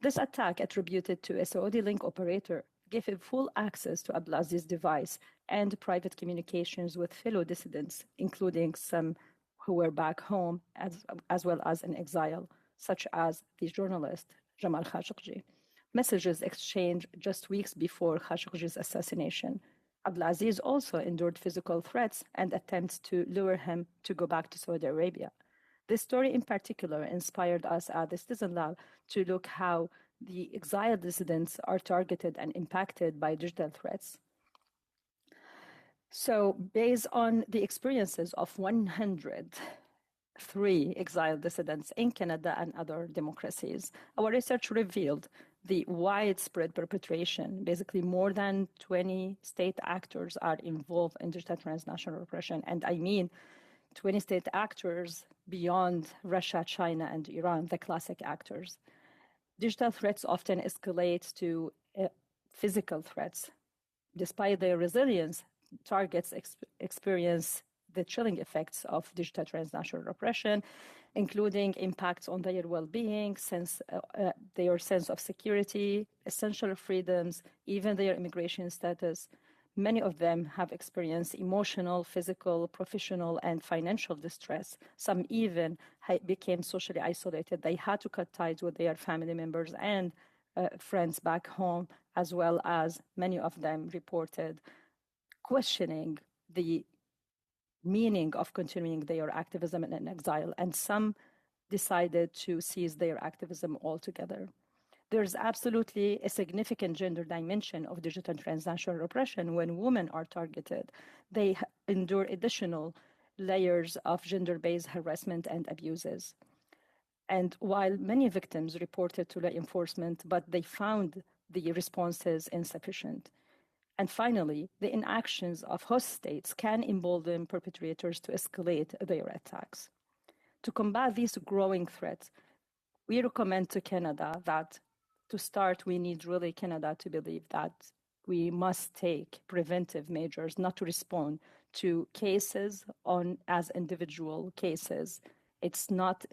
This attack, attributed to a Saudi link operator, gave him full access to Abdelaziz's device and private communications with fellow dissidents, including some who were back home as well as in exile, such as the journalist Jamal Khashoggi. Messages exchanged just weeks before Khashoggi's assassination. Abdelaziz also endured physical threats and attempts to lure him to go back to Saudi Arabia. This story in particular inspired us at the Citizen Lab to look how the exiled dissidents are targeted and impacted by digital threats. So based on the experiences of 103 exiled dissidents in Canada and other democracies, our research revealed the widespread perpetration. Basically, more than 20 state actors are involved in digital transnational repression. And I mean 20 state actors beyond Russia, China, and Iran, the classic actors. Digital threats often escalate to physical threats. Despite their resilience, targets experience the chilling effects of digital transnational repression, including impacts on their well-being, their sense of security, essential freedoms, even their immigration status. Many of them have experienced emotional, physical, professional, and financial distress. Some even became socially isolated. They had to cut ties with their family members and friends back home, as well as many of them reported questioning the meaning of continuing their activism in exile, and some decided to cease their activism altogether. There's absolutely a significant gender dimension of digital transnational repression. When women are targeted, they endure additional layers of gender-based harassment and abuses. And while many victims reported to law enforcement, but they found the responses insufficient. And finally, the inactions of host states can embolden perpetrators to escalate their attacks. To combat these growing threats, we recommend to Canada that, to start, we need really Canada to believe that we must take preventive measures, not to respond to cases as individual cases. It's not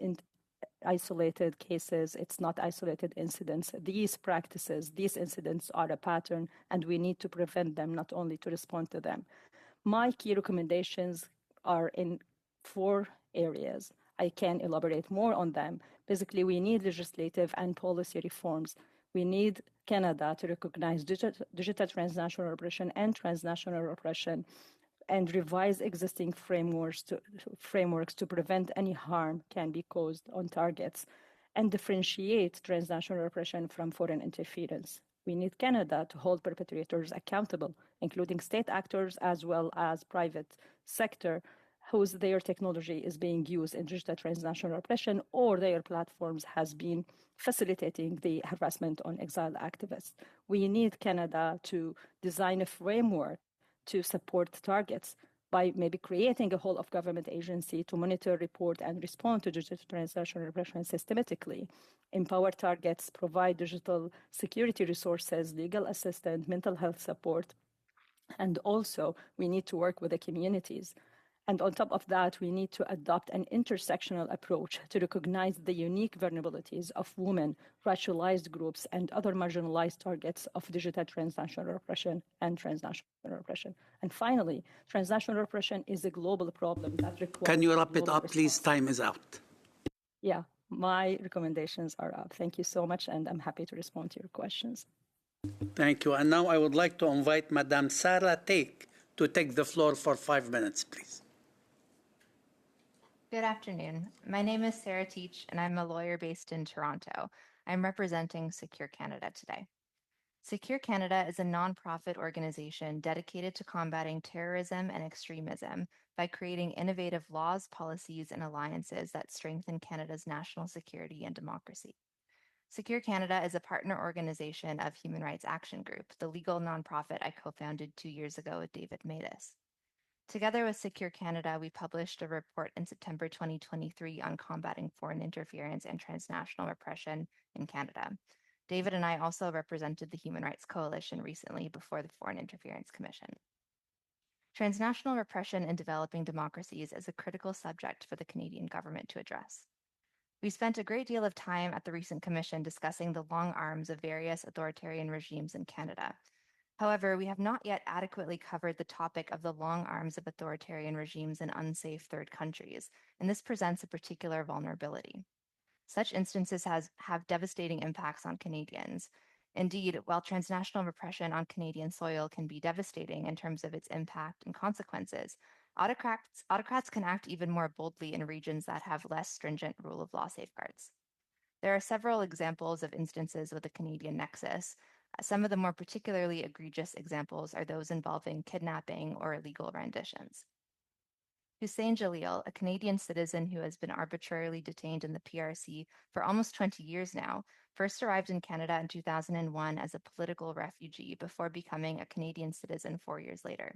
isolated cases, it's not isolated incidents. These practices, these incidents are a pattern, and we need to prevent them, not only to respond to them. My key recommendations are in 4 areas. I can elaborate more on them. Basically, we need legislative and policy reforms. We need Canada to recognize digital transnational repression and transnational repression and revise existing frameworks to prevent any harm can be caused on targets, and differentiate transnational repression from foreign interference. We need Canada to hold perpetrators accountable, including state actors as well as private sector their technology is being used in digital transnational repression, or their platforms has been facilitating the harassment on exiled activists. We need Canada to design a framework to support targets by maybe creating a whole of government agency to monitor, report, and respond to digital transnational repression systematically, empower targets, provide digital security resources, legal assistance, mental health support, and also we need to work with the communities. And on top of that, we need to adopt an intersectional approach to recognize the unique vulnerabilities of women, racialized groups, and other marginalized targets of digital transnational repression and transnational repression. And finally, transnational repression is a global problem that requires... Can you wrap it up, please? Time is out. Yeah, my recommendations are up. Thank you so much, and I'm happy to respond to your questions. Thank you. And now I would like to invite Madame Sarah Take to take the floor for 5 minutes, please. Good afternoon. My name is Sarah Teach, and I'm a lawyer based in Toronto. I'm representing Secure Canada today. Secure Canada is a nonprofit organization dedicated to combating terrorism and extremism by creating innovative laws, policies, and alliances that strengthen Canada's national security and democracy. Secure Canada is a partner organization of Human Rights Action Group, the legal nonprofit I co-founded 2 years ago with David Matus. Together with Secure Canada, we published a report in September 2023 on combating foreign interference and transnational repression in Canada. David and I also represented the Human Rights Coalition recently before the Foreign Interference Commission. Transnational repression in developing democracies is a critical subject for the Canadian government to address. We spent a great deal of time at the recent commission discussing the long arms of various authoritarian regimes in Canada. However, we have not yet adequately covered the topic of the long arms of authoritarian regimes in unsafe third countries, and this presents a particular vulnerability. Such instances have devastating impacts on Canadians. Indeed, while transnational repression on Canadian soil can be devastating in terms of its impact and consequences, autocrats can act even more boldly in regions that have less stringent rule of law safeguards. There are several examples of instances with a Canadian nexus. Some of the more particularly egregious examples are those involving kidnapping or illegal renditions. Hussein Jalil, a Canadian citizen who has been arbitrarily detained in the PRC for almost 20 years now, first arrived in Canada in 2001 as a political refugee before becoming a Canadian citizen 4 years later.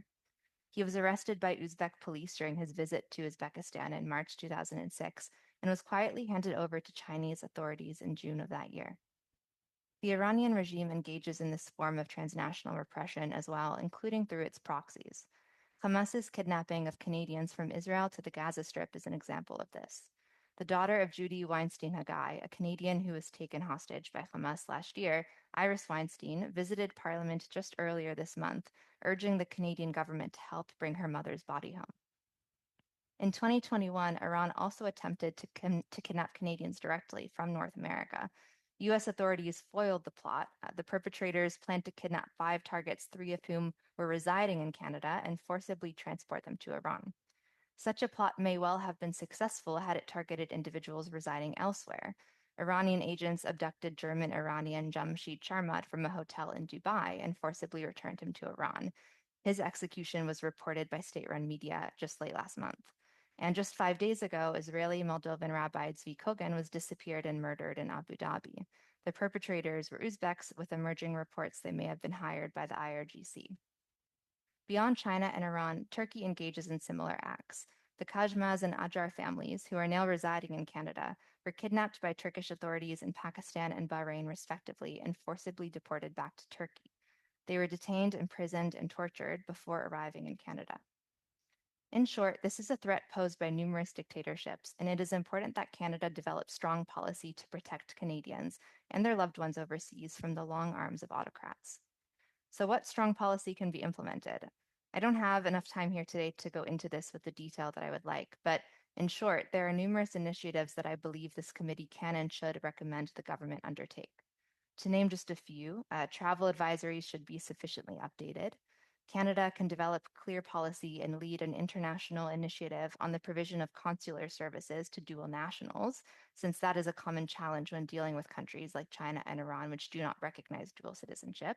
He was arrested by Uzbek police during his visit to Uzbekistan in March 2006 and was quietly handed over to Chinese authorities in June of that year. The Iranian regime engages in this form of transnational repression as well, including through its proxies. Hamas's kidnapping of Canadians from Israel to the Gaza Strip is an example of this. The daughter of Judy Weinstein-Haggai, a Canadian who was taken hostage by Hamas last year, Iris Weinstein, visited Parliament just earlier this month, urging the Canadian government to help bring her mother's body home. In 2021, Iran also attempted to kidnap Canadians directly from North America. U.S. authorities foiled the plot. The perpetrators planned to kidnap 5 targets, 3 of whom were residing in Canada, and forcibly transport them to Iran. Such a plot may well have been successful had it targeted individuals residing elsewhere. Iranian agents abducted German-Iranian Jamshid Sharmat from a hotel in Dubai and forcibly returned him to Iran. His execution was reported by state-run media just late last month. And just 5 days ago, Israeli Moldovan Rabbi Tzvi Kogan was disappeared and murdered in Abu Dhabi. The perpetrators were Uzbeks, with emerging reports they may have been hired by the IRGC. Beyond China and Iran, Turkey engages in similar acts. The Kajmaz and Ajar families, who are now residing in Canada, were kidnapped by Turkish authorities in Pakistan and Bahrain respectively and forcibly deported back to Turkey. They were detained, imprisoned, and tortured before arriving in Canada. In short, this is a threat posed by numerous dictatorships, and it is important that Canada develop strong policy to protect Canadians and their loved ones overseas from the long arms of autocrats. So what strong policy can be implemented? I don't have enough time here today to go into this with the detail that I would like, but in short, there are numerous initiatives that I believe this committee can and should recommend the government undertake. To name just a few, travel advisories should be sufficiently updated. Canada can develop clear policy and lead an international initiative on the provision of consular services to dual nationals, since that is a common challenge when dealing with countries like China and Iran, which do not recognize dual citizenship.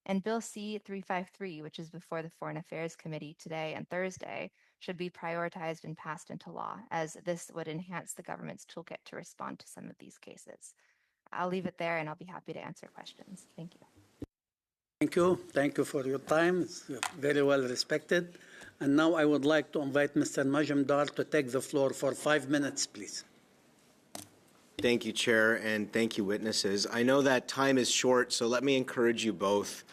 And Bill C-353, which is before the Foreign Affairs Committee today and Thursday, should be prioritized and passed into law, as this would enhance the government's toolkit to respond to some of these cases. I'll leave it there, and I'll be happy to answer questions. Thank you. Thank you. Thank you for your time. It's very well respected. And now I would like to invite Mr. Majumdar to take the floor for 5 minutes, please. Thank you, Chair, and thank you, witnesses. I know that time is short, so let me encourage you both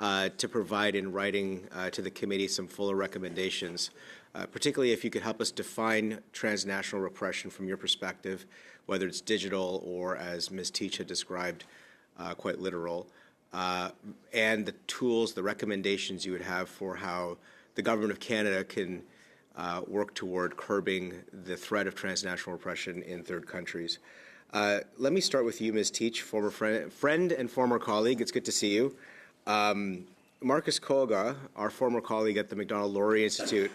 to provide in writing to the committee some fuller recommendations, particularly if you could help us define transnational repression from your perspective, whether it's digital or, as Ms. Teach had described, quite literal, and the tools, the recommendations you would have for how the Government of Canada can work toward curbing the threat of transnational repression in third countries. Let me start with you, Ms. Teach, former friend and former colleague. It's good to see you. Marcus Koga, our former colleague at the Macdonald-Laurier Institute,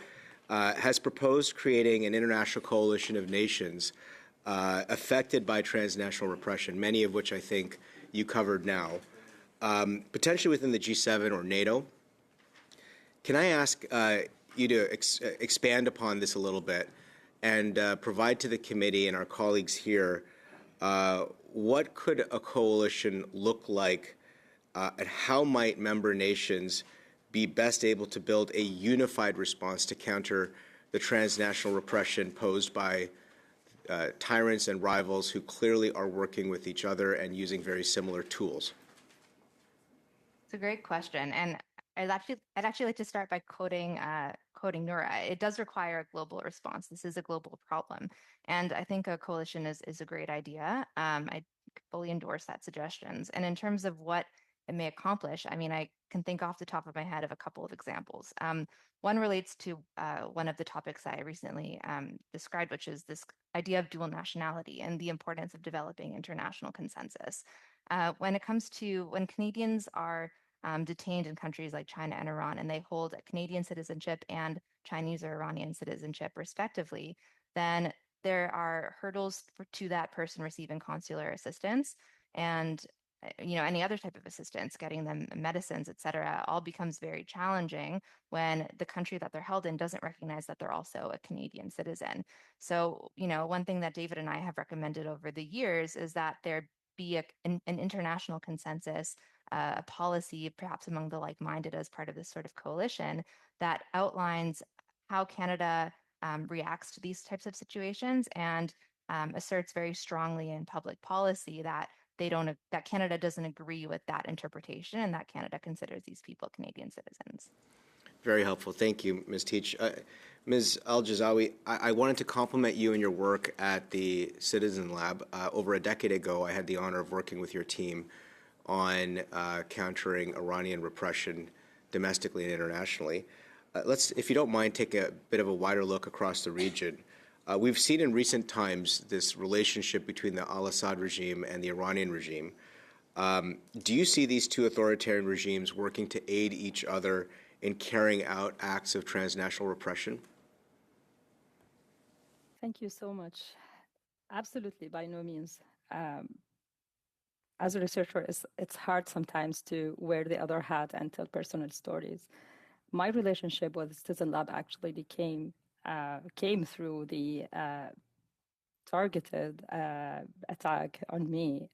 has proposed creating an international coalition of nations affected by transnational repression, many of which I think you covered now, potentially within the G7 or NATO. Can I ask you to expand upon this a little bit and provide to the committee and our colleagues here what could a coalition look like and how might member nations be best able to build a unified response to counter the transnational repression posed by tyrants and rivals who clearly are working with each other and using very similar tools? It's a great question, and I'd actually like to start by quoting Noura. It does require a global response. This is a global problem, and I think a coalition is a great idea. I fully endorse that suggestions. And in terms of what it may accomplish, I mean, I can think off the top of my head of a couple of examples. One relates to one of the topics I recently described, which is this idea of dual nationality and the importance of developing international consensus. When Canadians are detained in countries like China and Iran, and they hold a Canadian citizenship and Chinese or Iranian citizenship, respectively, then there are hurdles to that person receiving consular assistance and any other type of assistance, getting them medicines, et cetera, all becomes very challenging when the country that they're held in doesn't recognize that they're also a Canadian citizen. So, one thing that David and I have recommended over the years is that there be an international consensus, a policy, perhaps among the like-minded as part of this sort of coalition that outlines how Canada reacts to these types of situations and asserts very strongly in public policy that that Canada doesn't agree with that interpretation and that Canada considers these people Canadian citizens. Very helpful. Thank you, Ms. Teach. Ms. Al-Jazawi, I wanted to compliment you and your work at the Citizen Lab. Over a decade ago, I had the honor of working with your team on countering Iranian repression domestically and internationally. Let's, if you don't mind, take a bit of a wider look across the region. We've seen in recent times this relationship between the al-Assad regime and the Iranian regime. Do you see these two authoritarian regimes working to aid each other in carrying out acts of transnational repression? Thank you so much. Absolutely, by no means. As a researcher, it's hard sometimes to wear the other hat and tell personal stories. My relationship with Citizen Lab actually came through the targeted attack on me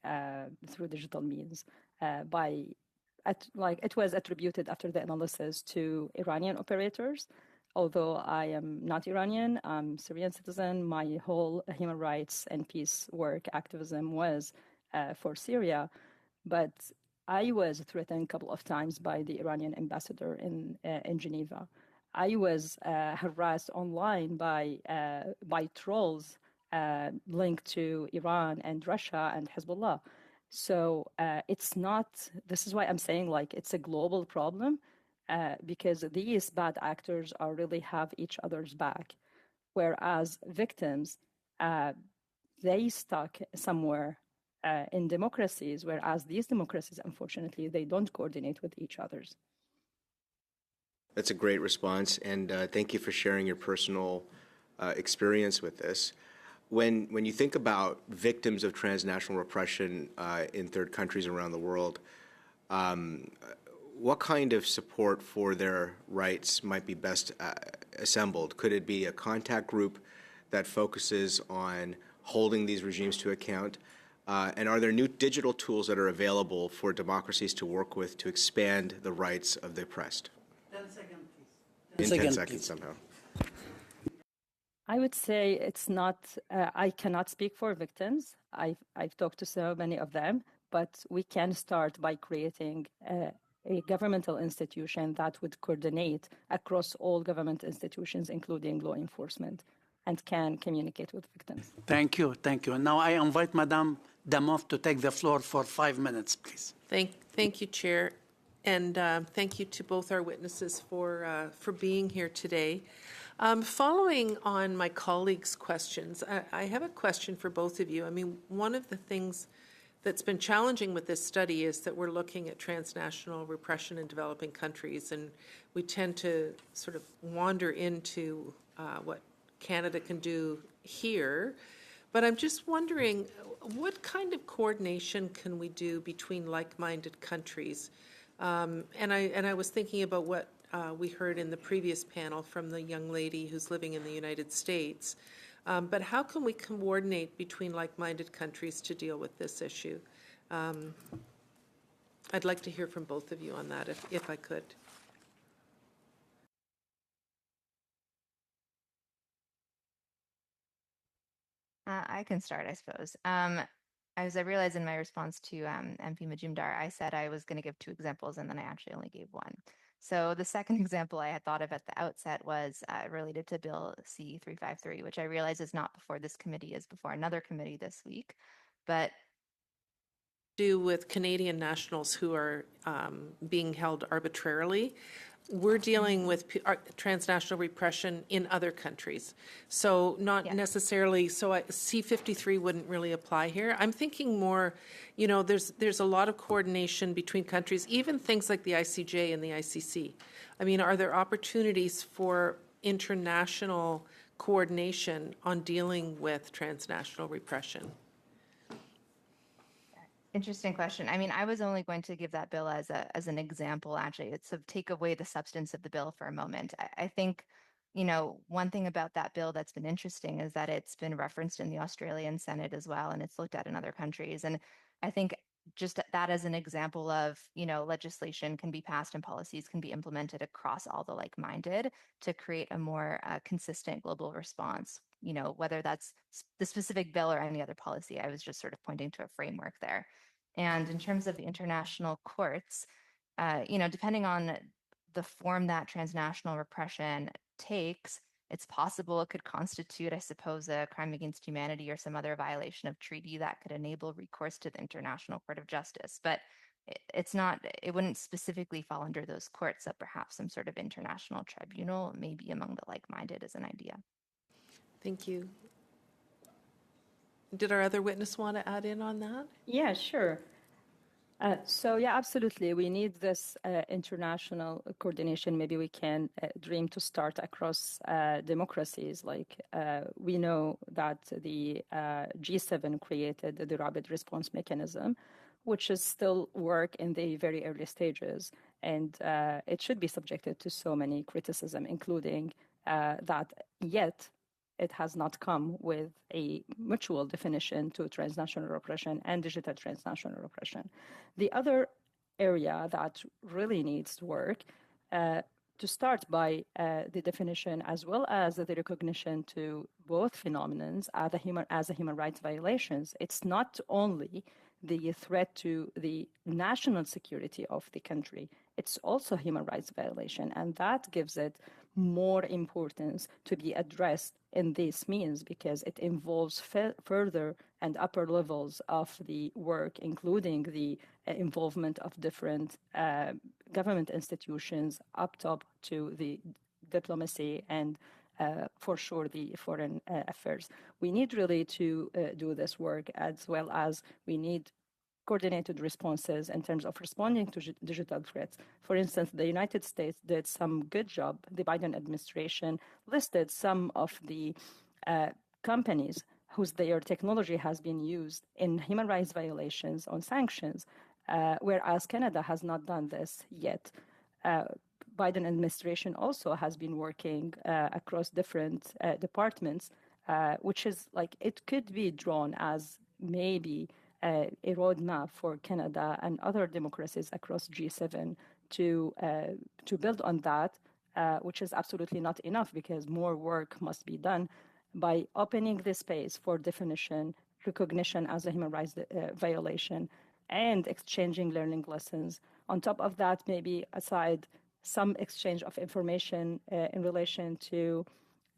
through digital means it was attributed after the analysis to Iranian operators. Although I am not Iranian, I'm Syrian citizen, my whole human rights and peace work activism was for Syria. But I was threatened a couple of times by the Iranian ambassador in Geneva. I was harassed online by trolls linked to Iran and Russia and Hezbollah. So it's not, this is why I'm saying it's a global problem because these bad actors really have each other's back, whereas victims, they stuck somewhere in democracies, whereas these democracies, unfortunately, they don't coordinate with each other's. That's a great response, and thank you for sharing your personal experience with this. When you think about victims of transnational repression in third countries around the world, what kind of support for their rights might be best assembled? Could it be a contact group that focuses on holding these regimes to account? And are there new digital tools that are available for democracies to work with to expand the rights of the oppressed? 10 seconds, please. In 10 seconds, somehow. I would say it's not, I cannot speak for victims. I've talked to so many of them, but we can start by creating a governmental institution that would coordinate across all government institutions, including law enforcement, and can communicate with victims. Thank you, thank you. And now I invite Madame Damov to take the floor for 5 minutes, please. Thank you, Chair, and thank you to both our witnesses for being here today. Following on my colleagues' questions, I have a question for both of you. I mean, one of the things that's been challenging with this study is that we're looking at transnational repression in developing countries, and we tend to sort of wander into what Canada can do here. But I'm just wondering, what kind of coordination can we do between like-minded countries? And I was thinking about what we heard in the previous panel from the young lady who's living in the United States. But how can we coordinate between like-minded countries to deal with this issue? I'd like to hear from both of you on that, if I could. I can start, I suppose. As I realized in my response to MP Majumdar, I said I was going to give 2 examples, and then I actually only gave 1. So the second example I had thought of at the outset was related to Bill C-353, which I realize is not before this committee, is before another committee this week. But do with Canadian nationals who are being held arbitrarily. We're dealing with transnational repression in other countries. So not necessarily, so C-53 wouldn't really apply here. I'm thinking more, you know, there's a lot of coordination between countries, even things like the ICJ and the ICC. I mean, are there opportunities for international coordination on dealing with transnational repression? Interesting question. I mean, I was only going to give that bill as an example, actually. It's to take away the substance of the bill for a moment. I think, you know, one thing about that bill that's been interesting is that it's been referenced in the Australian Senate as well, and it's looked at in other countries. And I think just that as an example of, you know, legislation can be passed and policies can be implemented across all the like-minded to create a more consistent global response, you know, whether that's the specific bill or any other policy. I was just sort of pointing to a framework there. And in terms of the international courts, you know, depending on the form that transnational repression takes, it's possible it could constitute, I suppose, a crime against humanity or some other violation of treaty that could enable recourse to the International Court of Justice. But it's not, it wouldn't specifically fall under those courts, so perhaps some sort of international tribunal, maybe among the like-minded, is an idea. Thank you. Did our other witness want to add in on that? Yeah, sure. So yeah, absolutely. We need this international coordination. Maybe we can dream to start across democracies. Like we know that the G7 created the rapid response mechanism, which is still work in the very early stages. And it should be subjected to so many criticism, including that yet it has not come with a mutual definition to transnational repression and digital transnational repression. The other area that really needs work to start by the definition as well as the recognition to both phenomenons as a human rights violations. It's not only the threat to the national security of the country, it's also a human rights violation, and that gives it more importance to be addressed in these means because it involves further and upper levels of the work, including the involvement of different government institutions up top to the diplomacy and for sure the foreign affairs. We need really to do this work, as well as we need coordinated responses in terms of responding to digital threats. For instance, the United States did some good job. The Biden administration listed some of the companies their technology has been used in human rights violations on sanctions, whereas Canada has not done this yet. Biden administration also has been working across different departments, which is like it could be drawn as maybe a roadmap for Canada and other democracies across G7 to build on that, which is absolutely not enough because more work must be done by opening the space for definition, recognition as a human rights violation, and exchanging learning lessons. On top of that, maybe aside some exchange of information in relation to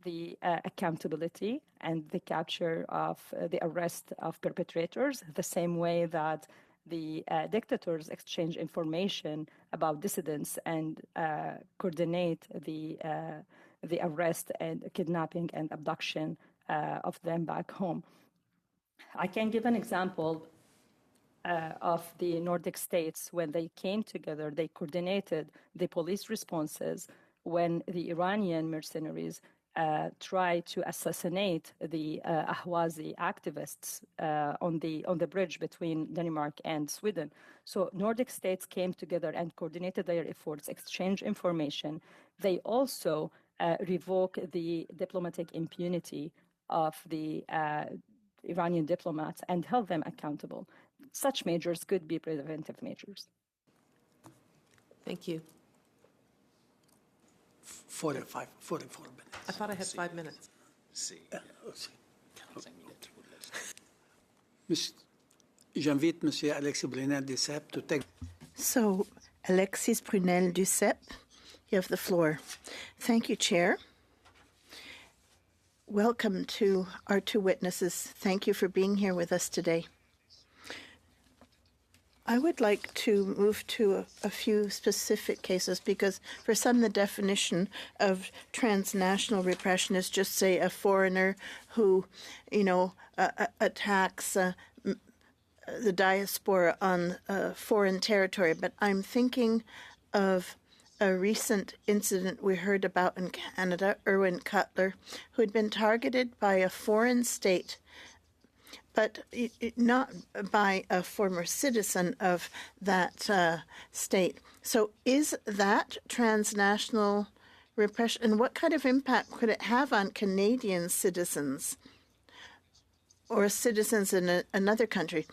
the accountability and the capture of the arrest of perpetrators, the same way that the dictators exchange information about dissidents and coordinate the arrest and kidnapping and abduction of them back home. I can give an example of the Nordic states. When they came together, they coordinated the police responses when the Iranian mercenaries tried to assassinate the Ahwazi activists on the bridge between Denmark and Sweden. So Nordic states came together and coordinated their efforts, exchanged information. They also revoke the diplomatic impunity of the Iranian diplomats and held them accountable. Such measures could be preventive measures. Thank you. 44 minutes. I thought I had 5 minutes. J'invite M. Alexis Brunel-Duceppe to take. So, Alexis Brunel-Duceppe, you have the floor. Thank you, Chair. Welcome to our two witnesses. Thank you for being here with us today. I would like to move to a few specific cases because for some the definition of transnational repression is just, say, a foreigner who, attacks the diaspora on foreign territory. But I'm thinking of a recent incident we heard about in Canada, Irwin Cutler, who had been targeted by a foreign state, but not by a former citizen of that state. So is that transnational repression? And what kind of impact could it have on Canadian citizens or citizens in another country?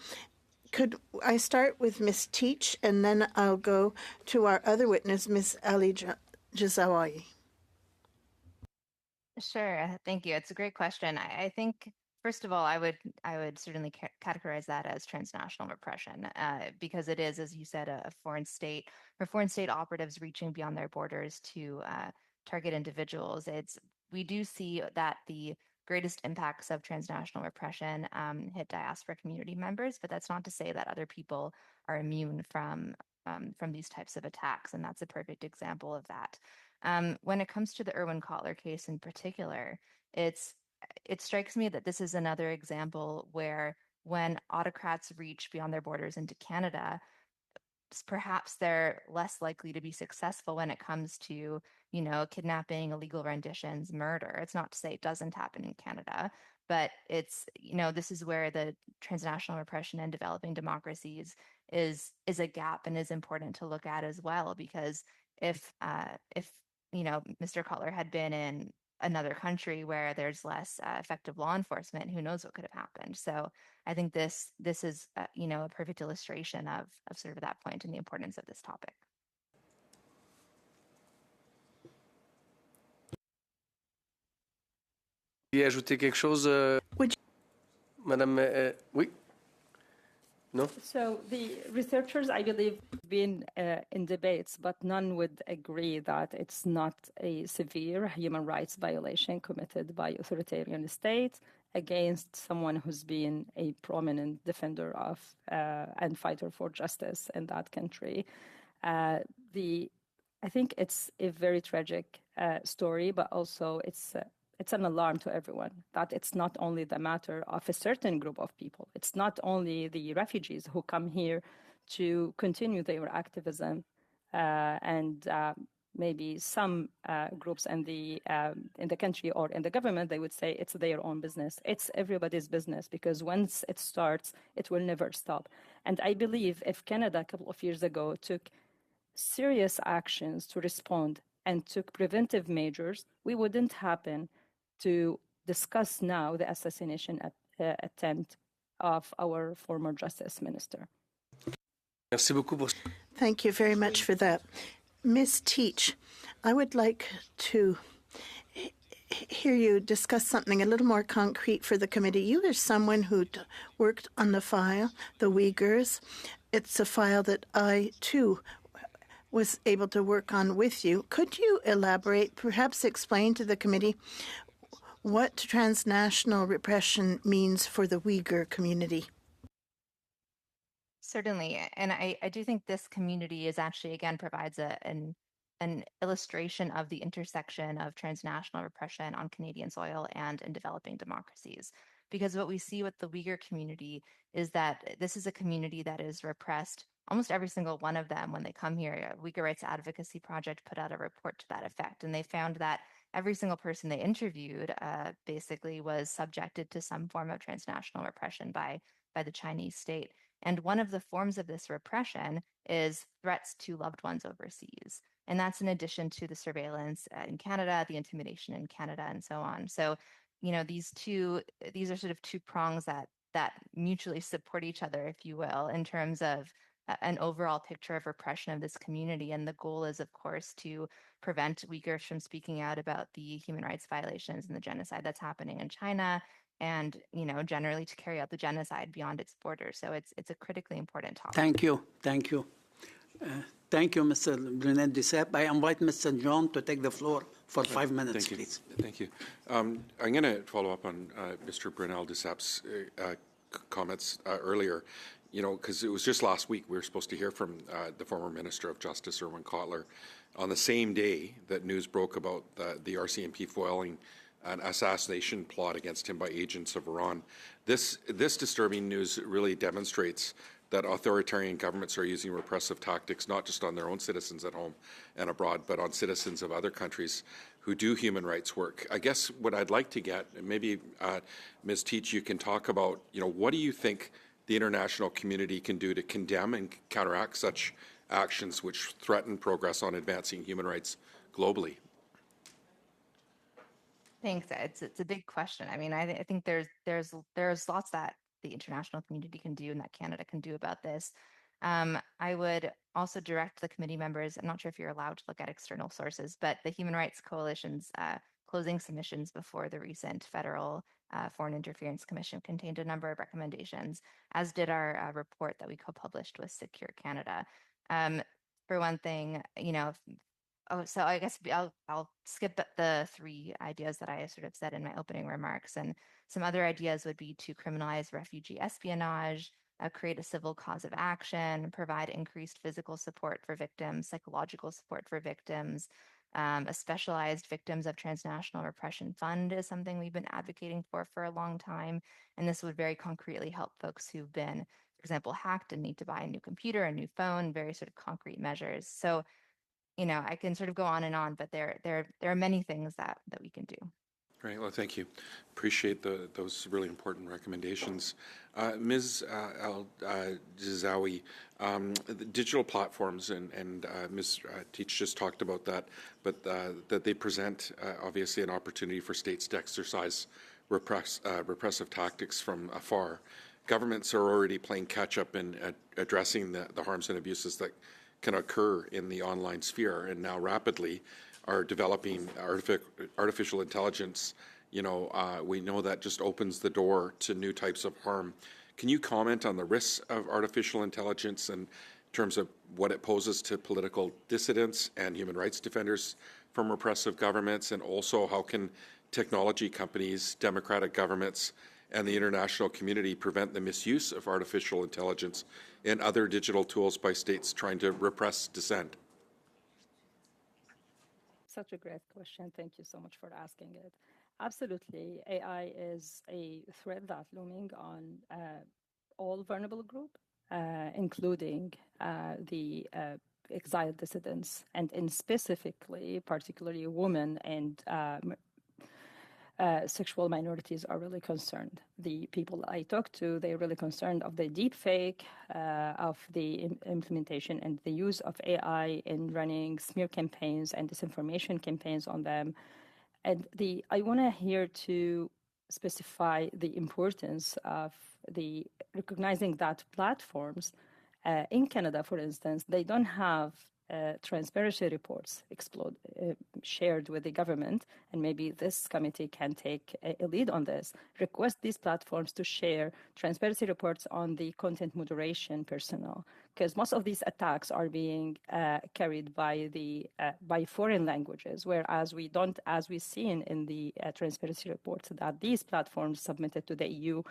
Could I start with Ms. Teach, and then I'll go to our other witness, Ms. Ali Jazawi. Sure, thank you. It's a great question. I think, first of all, I would certainly categorize that as transnational repression because it is, as you said, a foreign state or foreign state operatives reaching beyond their borders to target individuals. We do see that the greatest impacts of transnational repression hit diaspora community members, but that's not to say that other people are immune from these types of attacks, and that's a perfect example of that. When it comes to the Irwin Cutler case in particular, it strikes me that this is another example where when autocrats reach beyond their borders into Canada, perhaps they're less likely to be successful when it comes to, kidnapping, illegal renditions, murder. It's not to say it doesn't happen in Canada, but it's, this is where the transnational repression in developing democracies is a gap and is important to look at as well, because if Mr. Cutler had been in another country where there's less effective law enforcement, who knows what could have happened. So I think this is a perfect illustration of sort of that point and the importance of this topic. Vous ajouter quelque chose, Madame? Oui. No? So the researchers, I believe, have been in debates, but none would agree that it's not a severe human rights violation committed by authoritarian states against someone who's been a prominent defender of and fighter for justice in that country. I think it's a very tragic story, but also it's it's an alarm to everyone that it's not only the matter of a certain group of people. It's not only the refugees who come here to continue their activism and maybe some groups in the country or in the government, they would say it's their own business. It's everybody's business, because once it starts, it will never stop. And I believe if Canada a couple of years ago took serious actions to respond and took preventive measures, we wouldn't happen to discuss now the assassination attempt of our former justice minister. Thank you very much for that. Ms. Teach, I would like to hear you discuss something a little more concrete for the committee. You are someone who worked on the file, the Uyghurs. It's a file that I, too, was able to work on with you. Could you elaborate, perhaps explain to the committee what transnational repression means for the Uyghur community? Certainly, and I do think this community is actually, again, provides an illustration of the intersection of transnational repression on Canadian soil and in developing democracies. Because what we see with the Uyghur community is that this is a community that is repressed, almost every single one of them when they come here. A Uyghur Rights Advocacy Project put out a report to that effect, and they found that every single person they interviewed basically was subjected to some form of transnational repression by the Chinese state. And one of the forms of this repression is threats to loved ones overseas. And that's in addition to the surveillance in Canada, the intimidation in Canada, and so on. So, these are sort of two prongs that mutually support each other, if you will, in terms of an overall picture of repression of this community. And the goal is, of course, to prevent Uyghurs from speaking out about the human rights violations and the genocide that's happening in China, and generally to carry out the genocide beyond its borders. So it's a critically important topic. Thank you. Thank you, Mr. Brunel-Duceppe. I invite Mr. John to take the floor for 5 minutes, please. Thank you. I'm going to follow up on Mr. Brunel-Duceppe's comments earlier. Because it was just last week we were supposed to hear from the former Minister of Justice, Irwin Cotler, on the same day that news broke about the RCMP foiling an assassination plot against him by agents of Iran. This disturbing news really demonstrates that authoritarian governments are using repressive tactics not just on their own citizens at home and abroad, but on citizens of other countries who do human rights work. I guess what I'd like to get, and maybe Ms. Teach, you can talk about, what do you think the international community can do to condemn and counteract such actions which threaten progress on advancing human rights globally? Thanks. It's a big question. I mean, I think there's lots that the international community can do and that Canada can do about this. I would also direct the committee members, I'm not sure if you're allowed to look at external sources, but the Human Rights Coalition's closing submissions before the recent Federal Foreign Interference Commission contained a number of recommendations, as did our report that we co-published with Secure Canada. For one thing, so I guess I'll skip the three ideas that I sort of said in my opening remarks. And some other ideas would be to criminalize refugee espionage, create a civil cause of action, provide increased physical support for victims, psychological support for victims. A specialized victims of transnational repression fund is something we've been advocating for a long time. And this would very concretely help folks who've been, for example, hacked and need to buy a new computer, a new phone, very sort of concrete measures. So I can sort of go on and on, but there are many things that we can do. Great. Well, thank you. Appreciate those really important recommendations. Ms. Al-Jizawi, the digital platforms, and Ms. Teach just talked about that, but that they present, obviously, an opportunity for states to exercise repressive tactics from afar. Governments are already playing catch-up in addressing the harms and abuses that can occur in the online sphere, and now rapidly are developing artificial intelligence. We know that just opens the door to new types of harm. Can you comment on the risks of artificial intelligence in terms of what it poses to political dissidents and human rights defenders from repressive governments, and also how can technology companies, democratic governments, and the international community prevent the misuse of artificial intelligence and other digital tools by states trying to repress dissent? Such a great question. Thank you so much for asking it. Absolutely. AI is a threat that's looming on all vulnerable groups, including the exiled dissidents, and in specifically, particularly women and sexual minorities are really concerned. The people I talk to, they're really concerned of the deep fake, of the implementation and the use of AI in running smear campaigns and disinformation campaigns on them. And I want to here to specify the importance of the recognizing that platforms in Canada, for instance, they don't have transparency reports shared with the government, and maybe this committee can take a lead on this, request these platforms to share transparency reports on the content moderation personnel, because most of these attacks are being carried by foreign languages, whereas we don't, as we've seen in the transparency reports that these platforms submitted to the EU,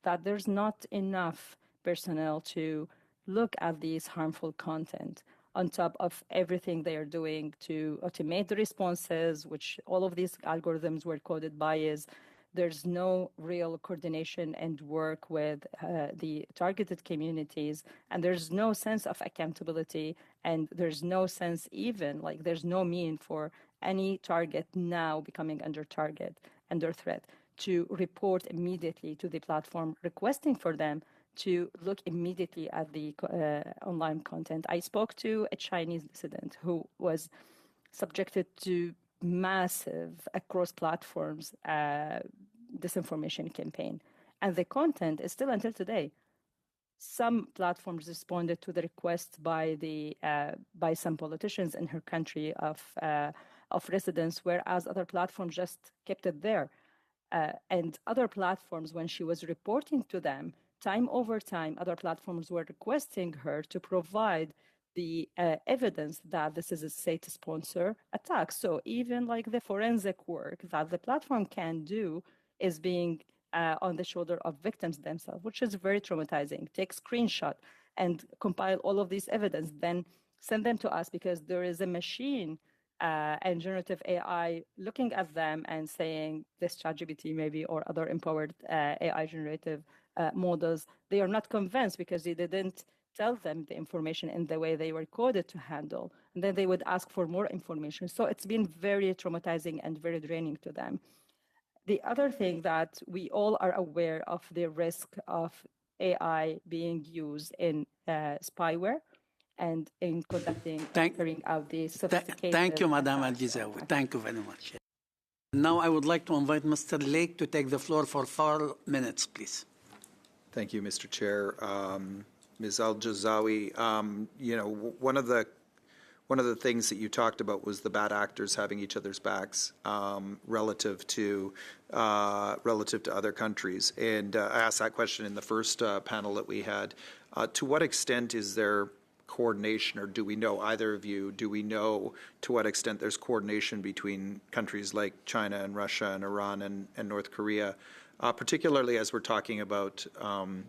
that there's not enough personnel to look at these harmful content on top of everything they are doing to automate the responses, which all of these algorithms were coded by is there's no real coordination and work with the targeted communities, and there's no sense of accountability, and there's no sense even, like there's no mean for any target now becoming under threat, to report immediately to the platform, requesting for them to look immediately at the online content. I spoke to a Chinese dissident who was subjected to massive, across platforms, disinformation campaign. And the content is still until today. Some platforms responded to the request by some politicians in her country of residence, whereas other platforms just kept it there. And other platforms, when she was reporting to them, time over time, other platforms were requesting her to provide the evidence that this is a state-sponsor attack. So even like the forensic work that the platform can do is being on the shoulder of victims themselves, which is very traumatizing. Take screenshot and compile all of these evidence, then send them to us, because there is a machine and generative AI looking at them and saying this ChatGPT maybe or other empowered AI generative models, they are not convinced because they didn't tell them the information in the way they were coded to handle. And then they would ask for more information. So it's been very traumatizing and very draining to them. The other thing that we all are aware of the risk of AI being used in spyware and in carrying out the sophisticated... Thank you, Madam Al-Jizawi. Thank you very much. Now I would like to invite Mr. Lake to take the floor for 4 minutes, please. Thank you, Mr. Chair. Ms. Al-Jizawi, one of the things that you talked about was the bad actors having each other's backs relative to other countries. And I asked that question in the first panel that we had. To what extent is there coordination, or do we know, either of you, do we know to what extent there's coordination between countries like China and Russia and Iran and North Korea, particularly as we're talking about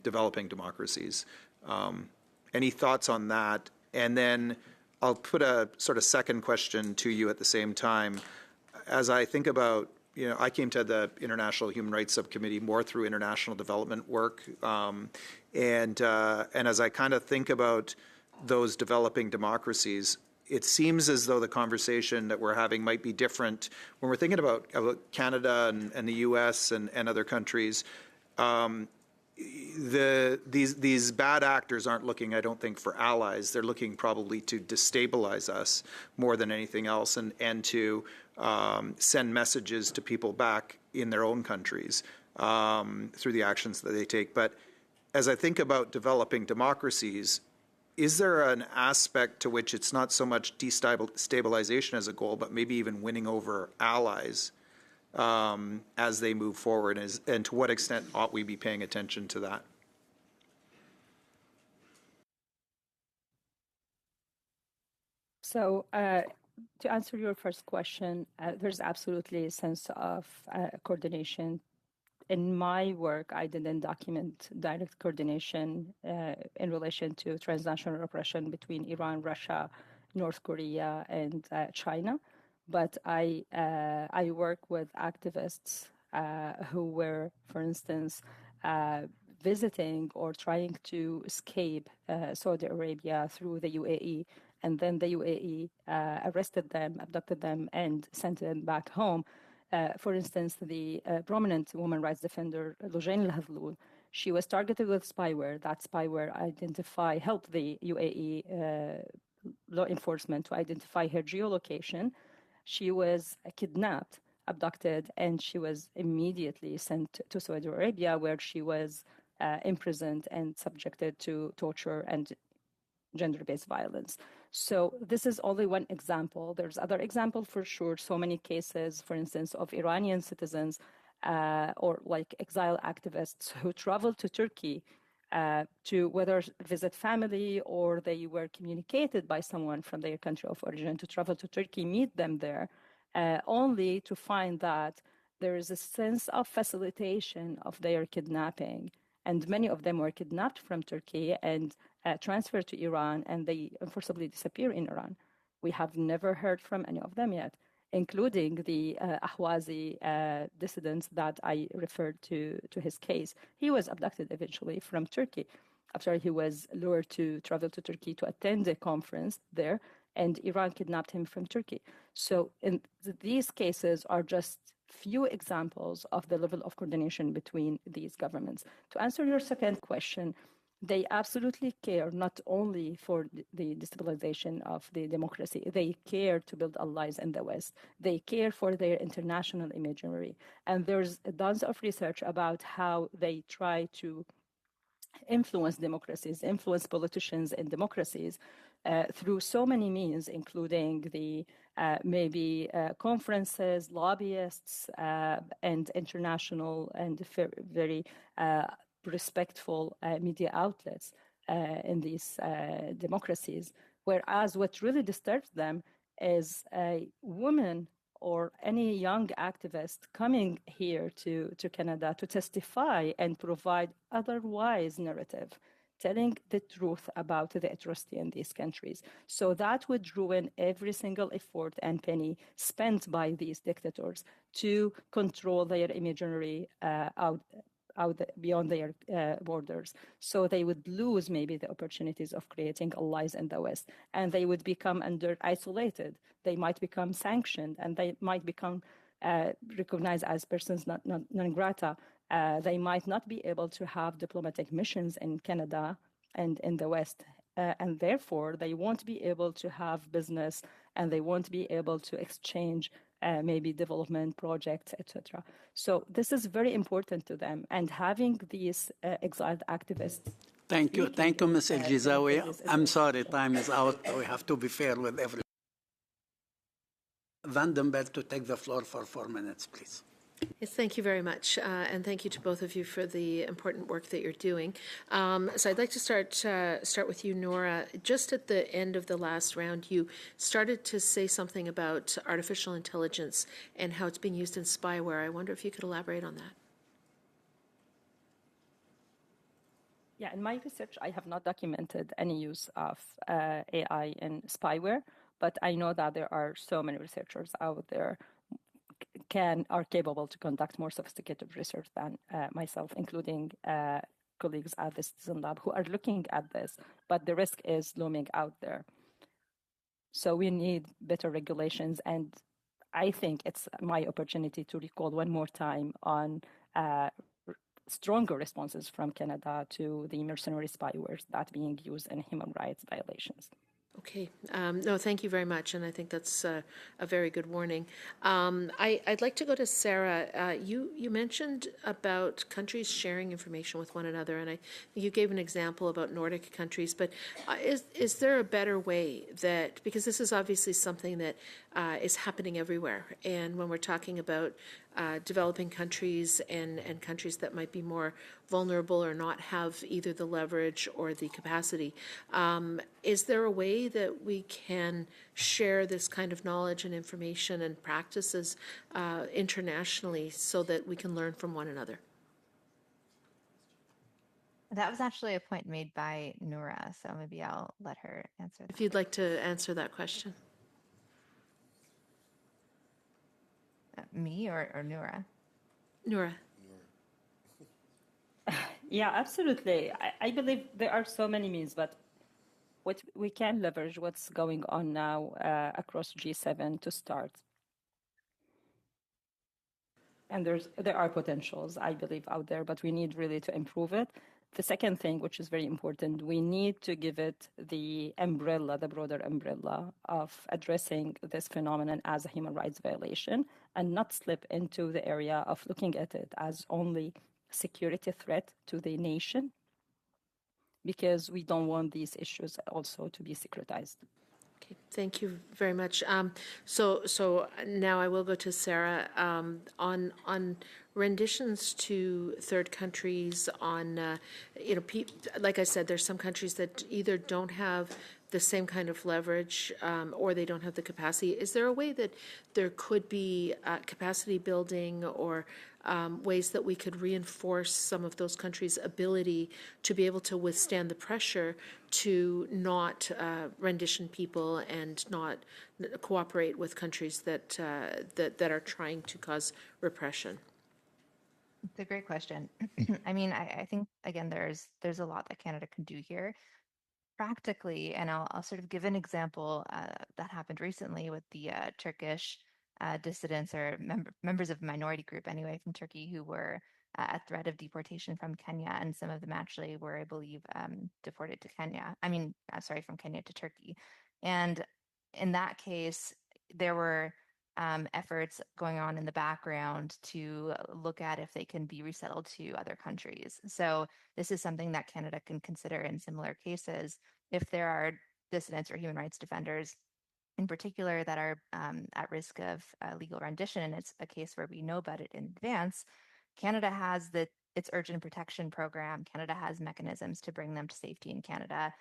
developing democracies? Any thoughts on that? And then I'll put a sort of second question to you at the same time. As I think about, I came to the International Human Rights Subcommittee more through international development work. And as I kind of think about those developing democracies, it seems as though the conversation that we're having might be different when we're thinking about Canada and the U.S. and other countries. These bad actors aren't looking, I don't think, for allies. They're looking probably to destabilize us more than anything else, and to send messages to people back in their own countries through the actions that they take. But as I think about developing democracies, is there an aspect to which it's not so much destabilization as a goal, but maybe even winning over allies as they move forward, and to what extent ought we be paying attention to that? So to answer your first question, there's absolutely a sense of coordination. In my work, I didn't document direct coordination in relation to transnational oppression between Iran, Russia, North Korea, and China. but I work with activists who were, for instance, visiting or trying to escape Saudi Arabia through the UAE, and then the UAE arrested them, abducted them, and sent them back home. For instance, the prominent women rights defender, Lujain al-Hadloul, she was targeted with spyware. That spyware helped the UAE law enforcement to identify her geolocation. She was kidnapped, abducted, and she was immediately sent to Saudi Arabia, where she was imprisoned and subjected to torture and gender-based violence. So this is only one example. There's other examples for sure. So many cases, for instance, of Iranian citizens or like exile activists who traveled to Turkey to whether visit family or they were communicated by someone from their country of origin to travel to Turkey, meet them there, only to find that there is a sense of facilitation of their kidnapping. And many of them were kidnapped from Turkey and transferred to Iran, and they unfortunately disappear in Iran. We have never heard from any of them yet, including the Ahwazi dissident that I referred to his case. He was abducted eventually from Turkey after he was lured to travel to Turkey to attend a conference there, and Iran kidnapped him from Turkey. So these cases are just few examples of the level of coordination between these governments. To answer your second question, they absolutely care not only for the destabilization of the democracy, they care to build allies in the West. They care for their international imagery. And there's tons of research about how they try to influence democracies, influence politicians in democracies through so many means, including the conferences, lobbyists, and international and very respectful media outlets in these democracies. Whereas what really disturbs them is a woman or any young activist coming here to Canada to testify and provide otherwise narrative, telling the truth about the atrocity in these countries. So that would ruin every single effort and penny spent by these dictators to control their imagery out beyond their borders. So they would lose maybe the opportunities of creating allies in the West, and they would become isolated. They might become sanctioned, and they might become recognized as persons non grata. They might not be able to have diplomatic missions in Canada and in the West, and therefore they won't be able to have business, and they won't be able to exchange maybe development projects, etc. So this is very important to them, and having these exiled activists. Thank you, Ms. El Gizawi. I'm sorry, time is out. We have to be fair with everyone. Vandenberg to take the floor for 4 minutes, please. Yes, thank you very much, and thank you to both of you for the important work that you're doing. So I'd like to start with you, Nora. Just at the end of the last round, you started to say something about artificial intelligence and how it's being used in spyware. I wonder if you could elaborate on that. Yeah, in my research, I have not documented any use of AI in spyware, but I know that there are so many researchers out there are capable to conduct more sophisticated research than myself, including colleagues at the Citizen Lab who are looking at this, but the risk is looming out there. So we need better regulations, and I think it's my opportunity to recall one more time on stronger responses from Canada to the mercenary spywares that being used in human rights violations. Okay. No, thank you very much, and I think that's a very good warning. I'd like to go to Sarah. You mentioned about countries sharing information with one another, and you gave an example about Nordic countries, but is there a better way that, because this is obviously something that is happening everywhere, and when we're talking about developing countries and countries that might be more vulnerable or not have either the leverage or the capacity, is there a way that we can share this kind of knowledge and information and practices internationally so that we can learn from one another? That was actually a point made by Noura, so maybe I'll let her answer that. If you'd like to answer that question. Me or Noura? Noura. Yeah, absolutely. I believe there are so many means, but what we can leverage what's going on now across G7 to start. And there are potentials, I believe, out there, but we need really to improve it. The second thing, which is very important, we need to give it the umbrella, the broader umbrella of addressing this phenomenon as a human rights violation and not slip into the area of looking at it as only security threat to the nation, because we don't want these issues also to be secretized. Okay, thank you very much. So now I will go to Sarah on renditions to third countries. On like I said, there's some countries that either don't have the same kind of leverage or they don't have the capacity. Is there a way that there could be capacity building or ways that we could reinforce some of those countries' ability to be able to withstand the pressure to not rendition people and not cooperate with countries that are trying to cause repression? It's a great question. I mean, I think again, there's a lot that Canada can do here. Practically, and I'll sort of give an example that happened recently with the Turkish dissidents or members of a minority group anyway from Turkey who were at threat of deportation from Kenya, and some of them actually were, I believe, deported to Kenya. I mean, sorry, from Kenya to Turkey. And in that case, there were efforts going on in the background to look at if they can be resettled to other countries. So this is something that Canada can consider in similar cases if there are dissidents or human rights defenders in particular that are at risk of legal rendition, and it's a case where we know about it in advance. Canada has its urgent protection program. Canada has mechanisms to bring them to safety in Canada.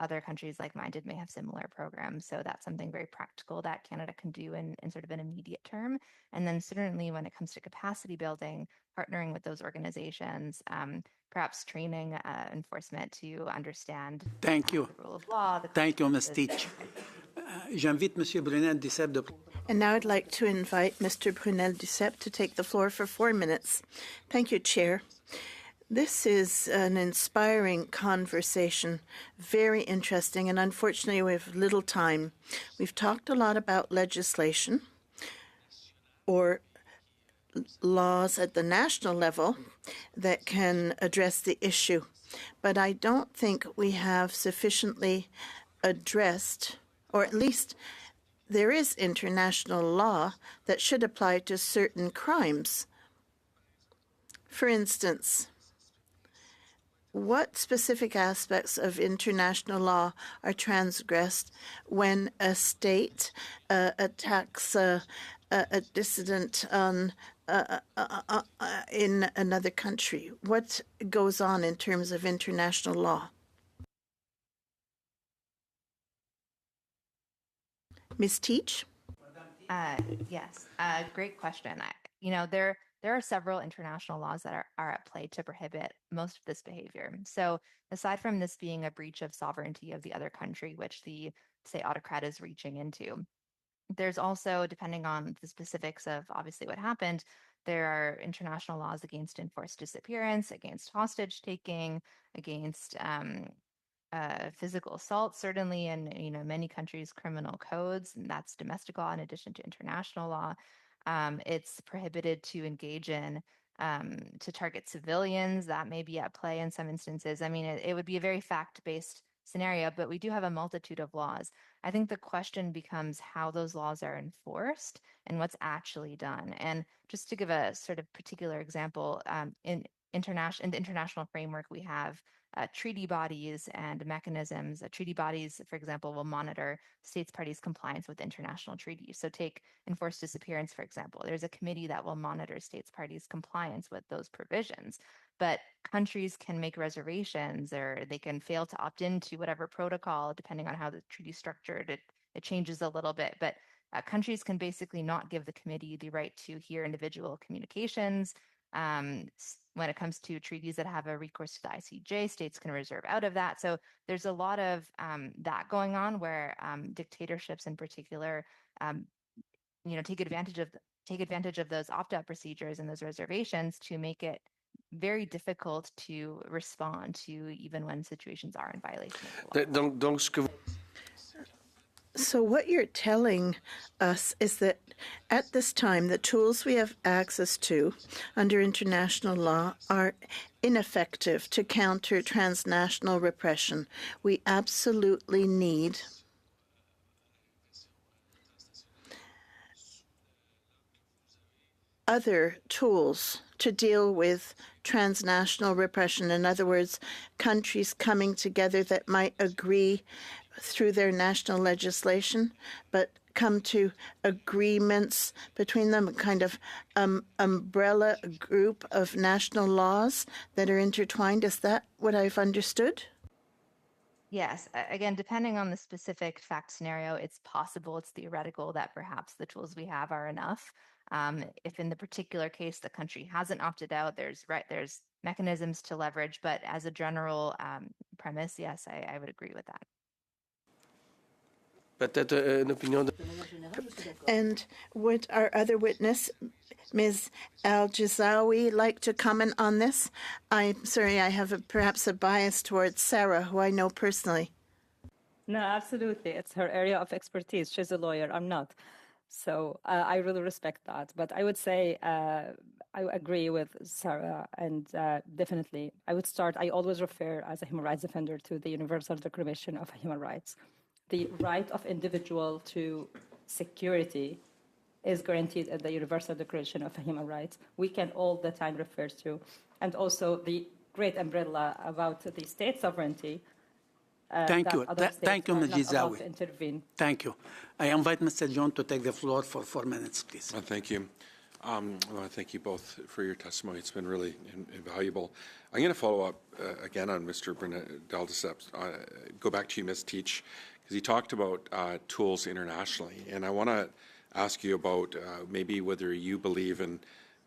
Other countries like Minded may have similar programs. So that's something very practical that Canada can do in sort of an immediate term. And then certainly when it comes to capacity building, partnering with those organizations, perhaps training enforcement to understand Thank you. the rule of law. Thank you, Ms. Teach. J'invite M. Brunel-Duceppe de... And now I'd like to invite Mr. Brunel-Duceppe to take the floor for 4 minutes. Thank you, Chair. This is an inspiring conversation, very interesting, and unfortunately we have little time. We've talked a lot about legislation or laws at the national level that can address the issue, but I don't think we have sufficiently addressed, or at least there is international law that should apply to certain crimes. For instance, what specific aspects of international law are transgressed when a state attacks a dissident in another country? What goes on in terms of international law? Ms. Teach? Yes, great question. There are several international laws that are at play to prohibit most of this behavior. So aside from this being a breach of sovereignty of the other country, which the, say, autocrat is reaching into, there's also, depending on the specifics of obviously what happened, there are international laws against enforced disappearance, against hostage taking, against physical assault, certainly in many countries' criminal codes, and that's domestic law in addition to international law. It's prohibited to engage in to target civilians. That may be at play in some instances. I mean, it would be a very fact-based scenario, but we do have a multitude of laws. I think the question becomes how those laws are enforced and what's actually done. And just to give a sort of particular example, in the international framework, we have treaty bodies and mechanisms. Treaty bodies, for example, will monitor states parties' compliance with international treaties. So take enforced disappearance, for example. There's a committee that will monitor states parties' compliance with those provisions. But countries can make reservations or they can fail to opt into whatever protocol, depending on how the treaty is structured. It changes a little bit. But countries can basically not give the committee the right to hear individual communications. When it comes to treaties that have a recourse to the ICJ, states can reserve out of that. So there's a lot of that going on where dictatorships in particular, take advantage of take advantage of those opt-out procedures and those reservations to make it very difficult to respond to even when situations are in violation of the law. Donc, ce que vous... So what you're telling us is that at this time, the tools we have access to under international law are ineffective to counter transnational repression. We absolutely need other tools to deal with transnational repression. In other words, countries coming together that might agree through their national legislation, but come to agreements between them, a kind of umbrella group of national laws that are intertwined. Is that what I've understood? Yes, again, depending on the specific fact scenario, it's possible, it's theoretical that perhaps the tools we have are enough. If in the particular case the country hasn't opted out, there's mechanisms to leverage, but as a general premise, yes, I would agree with that. And would our other witness, Ms. Al-Jazawi, like to comment on this? I'm sorry, I have perhaps a bias towards Sarah, who I know personally. No, absolutely. It's her area of expertise. She's a lawyer. I'm not. So I really respect that. But I would say I agree with Sarah, and definitely I would start. I always refer as a human rights defender to the Universal Declaration of Human Rights. The right of individual to security is guaranteed in the Universal Declaration of Human Rights. We can all the time refer to, and also the great umbrella about the state sovereignty. Thank you. Thank you, Ms. Gizawi. Thank you. I invite Mr. John to take the floor for 4 minutes, please. Thank you. I want to thank you both for your testimony. It's been really invaluable. I'm going to follow up again on Mr. Bernal-Dessep's. Go back to you, Ms. Teach, because he talked about tools internationally. And I want to ask you about maybe whether you believe in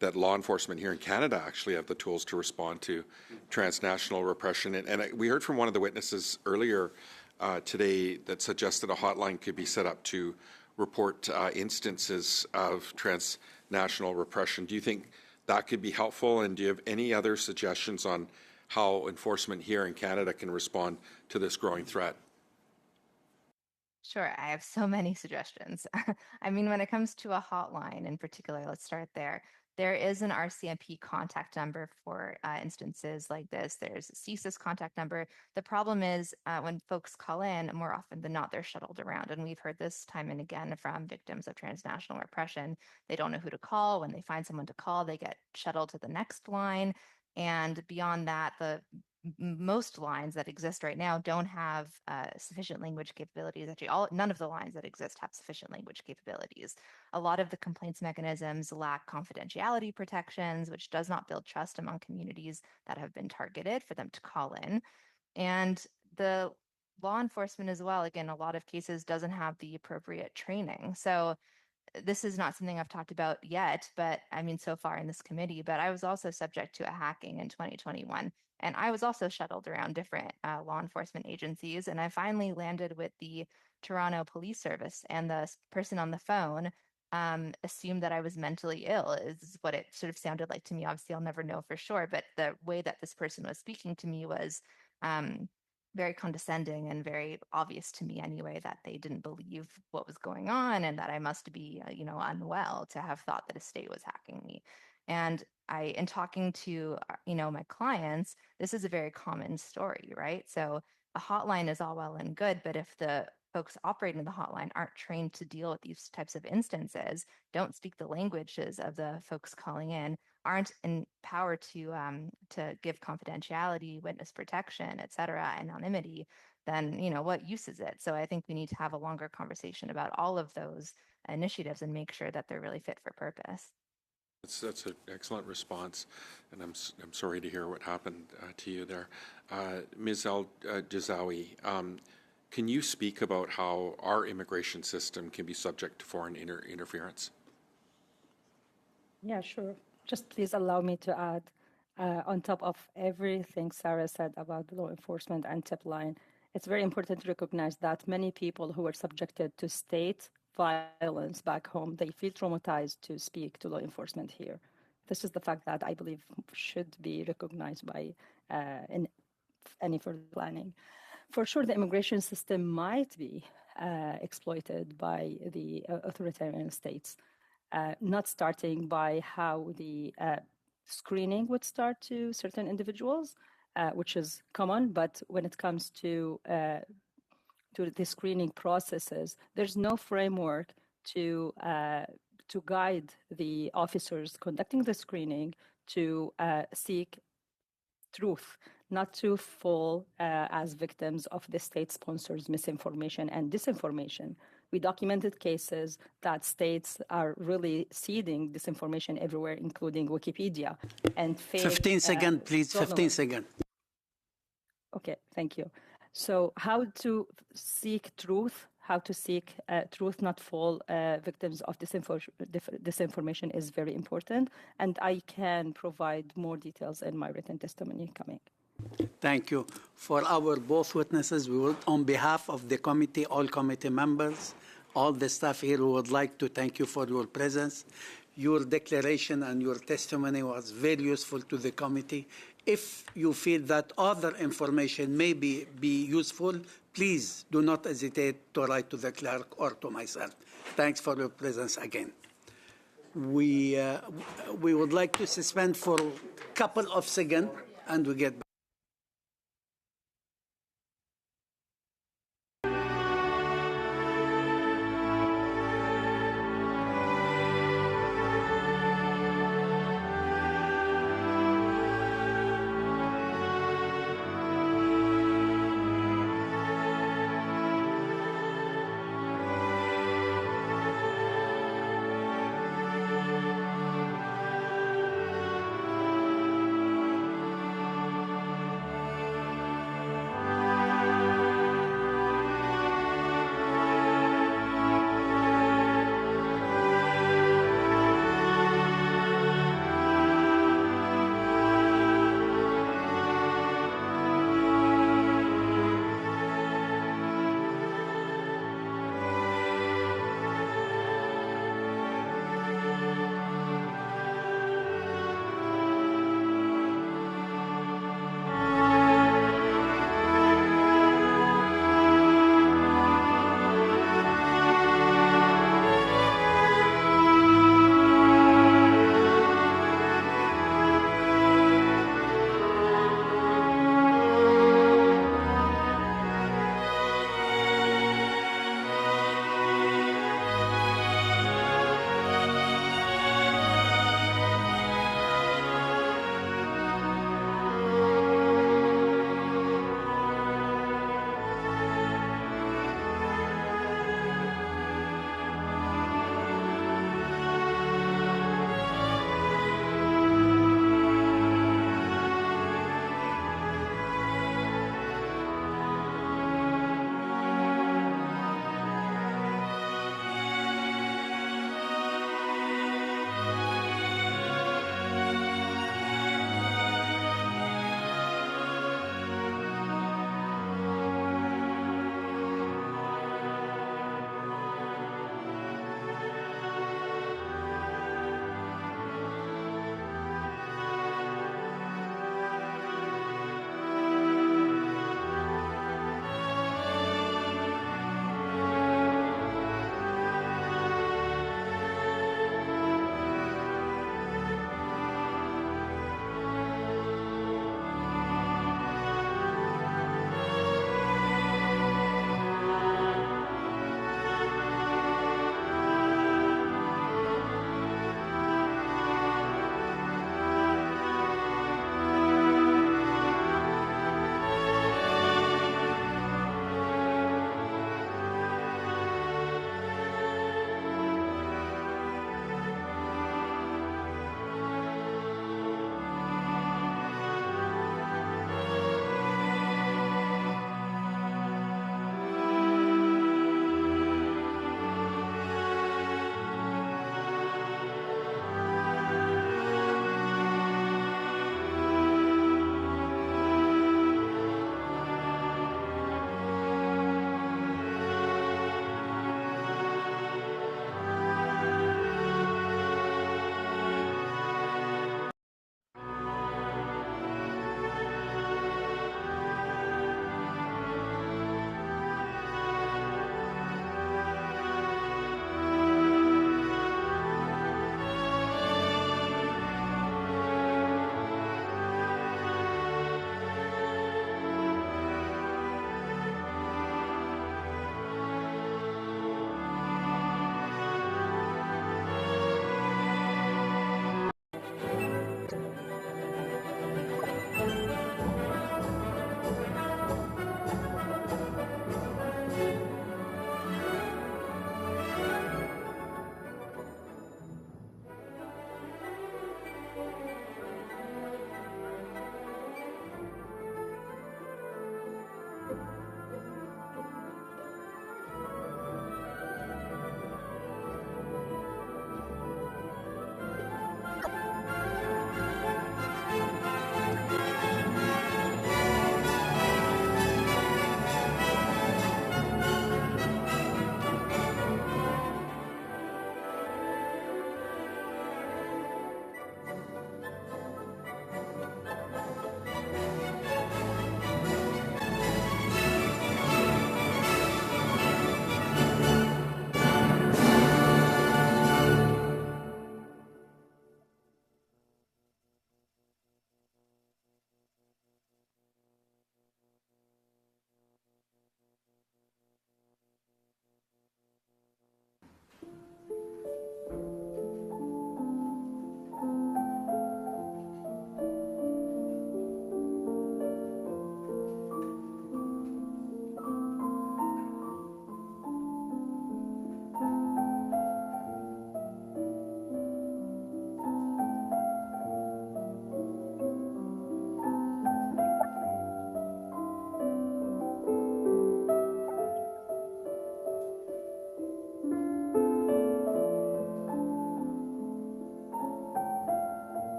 that law enforcement here in Canada actually have the tools to respond to transnational repression. And we heard from one of the witnesses earlier today that suggested a hotline could be set up to report instances of transnational repression. Do you think that could be helpful? And do you have any other suggestions on how enforcement here in Canada can respond to this growing threat? Sure, I have so many suggestions. I mean, when it comes to a hotline in particular, let's start there. There is an RCMP contact number for instances like this. There's a CSIS contact number. The problem is when folks call in, more often than not, they're shuttled around. And we've heard this time and again from victims of transnational repression. They don't know who to call. When they find someone to call, they get shuttled to the next line. And beyond that, most lines that exist right now don't have sufficient language capabilities. Actually, none of the lines that exist have sufficient language capabilities. A lot of the complaints mechanisms lack confidentiality protections, which does not build trust among communities that have been targeted for them to call in. And the law enforcement as well, again, a lot of cases doesn't have the appropriate training. So this is not something I've talked about yet, but I mean, so far in this committee, but I was also subject to a hacking in 2021. And I was also shuttled around different law enforcement agencies. And I finally landed with the Toronto Police Service, and the person on the phone assumed that I was mentally ill, is what it sort of sounded like to me. Obviously, I'll never know for sure, but the way that this person was speaking to me was very condescending and very obvious to me anyway that they didn't believe what was going on and that I must be, unwell to have thought that a state was hacking me. And in talking to, my clients, this is a very common story, right? So a hotline is all well and good, but if the folks operating the hotline aren't trained to deal with these types of instances, don't speak the languages of the folks calling in, aren't empowered to give confidentiality, witness protection, et cetera, anonymity, then what use is it? So I think we need to have a longer conversation about all of those initiatives and make sure that they're really fit for purpose. That's an excellent response, and I'm sorry to hear what happened to you there. Ms. Al-Jazawi, can you speak about how our immigration system can be subject to foreign interference? Yeah, sure. Just please allow me to add, on top of everything Sarah said about law enforcement and tip line, it's very important to recognize that many people who were subjected to state violence back home, they feel traumatized to speak to law enforcement here. This is the fact that I believe should be recognized by in any further planning. For sure, the immigration system might be exploited by the authoritarian states, not starting by how the screening would start to certain individuals, which is common, but when it comes to the screening processes, there's no framework to guide the officers conducting the screening to seek truth, not to fall as victims of the state sponsors' misinformation and disinformation. We documented cases that states are really seeding disinformation everywhere, including Wikipedia and fake. 15 seconds, please. 15 government. seconds. Okay, thank you. So how to seek truth, how to seek truth, not fall victims of disinformation is very important. And I can provide more details in my written testimony coming. Thank you. For our both witnesses, we would, on behalf of the committee, all committee members, all the staff here, we would like to thank you for your presence. Your declaration and your testimony was very useful to the committee. If you feel that other information may be useful, please do not hesitate to write to the clerk or to myself. Thanks for your presence again. We would like to suspend for a couple of seconds and we get back.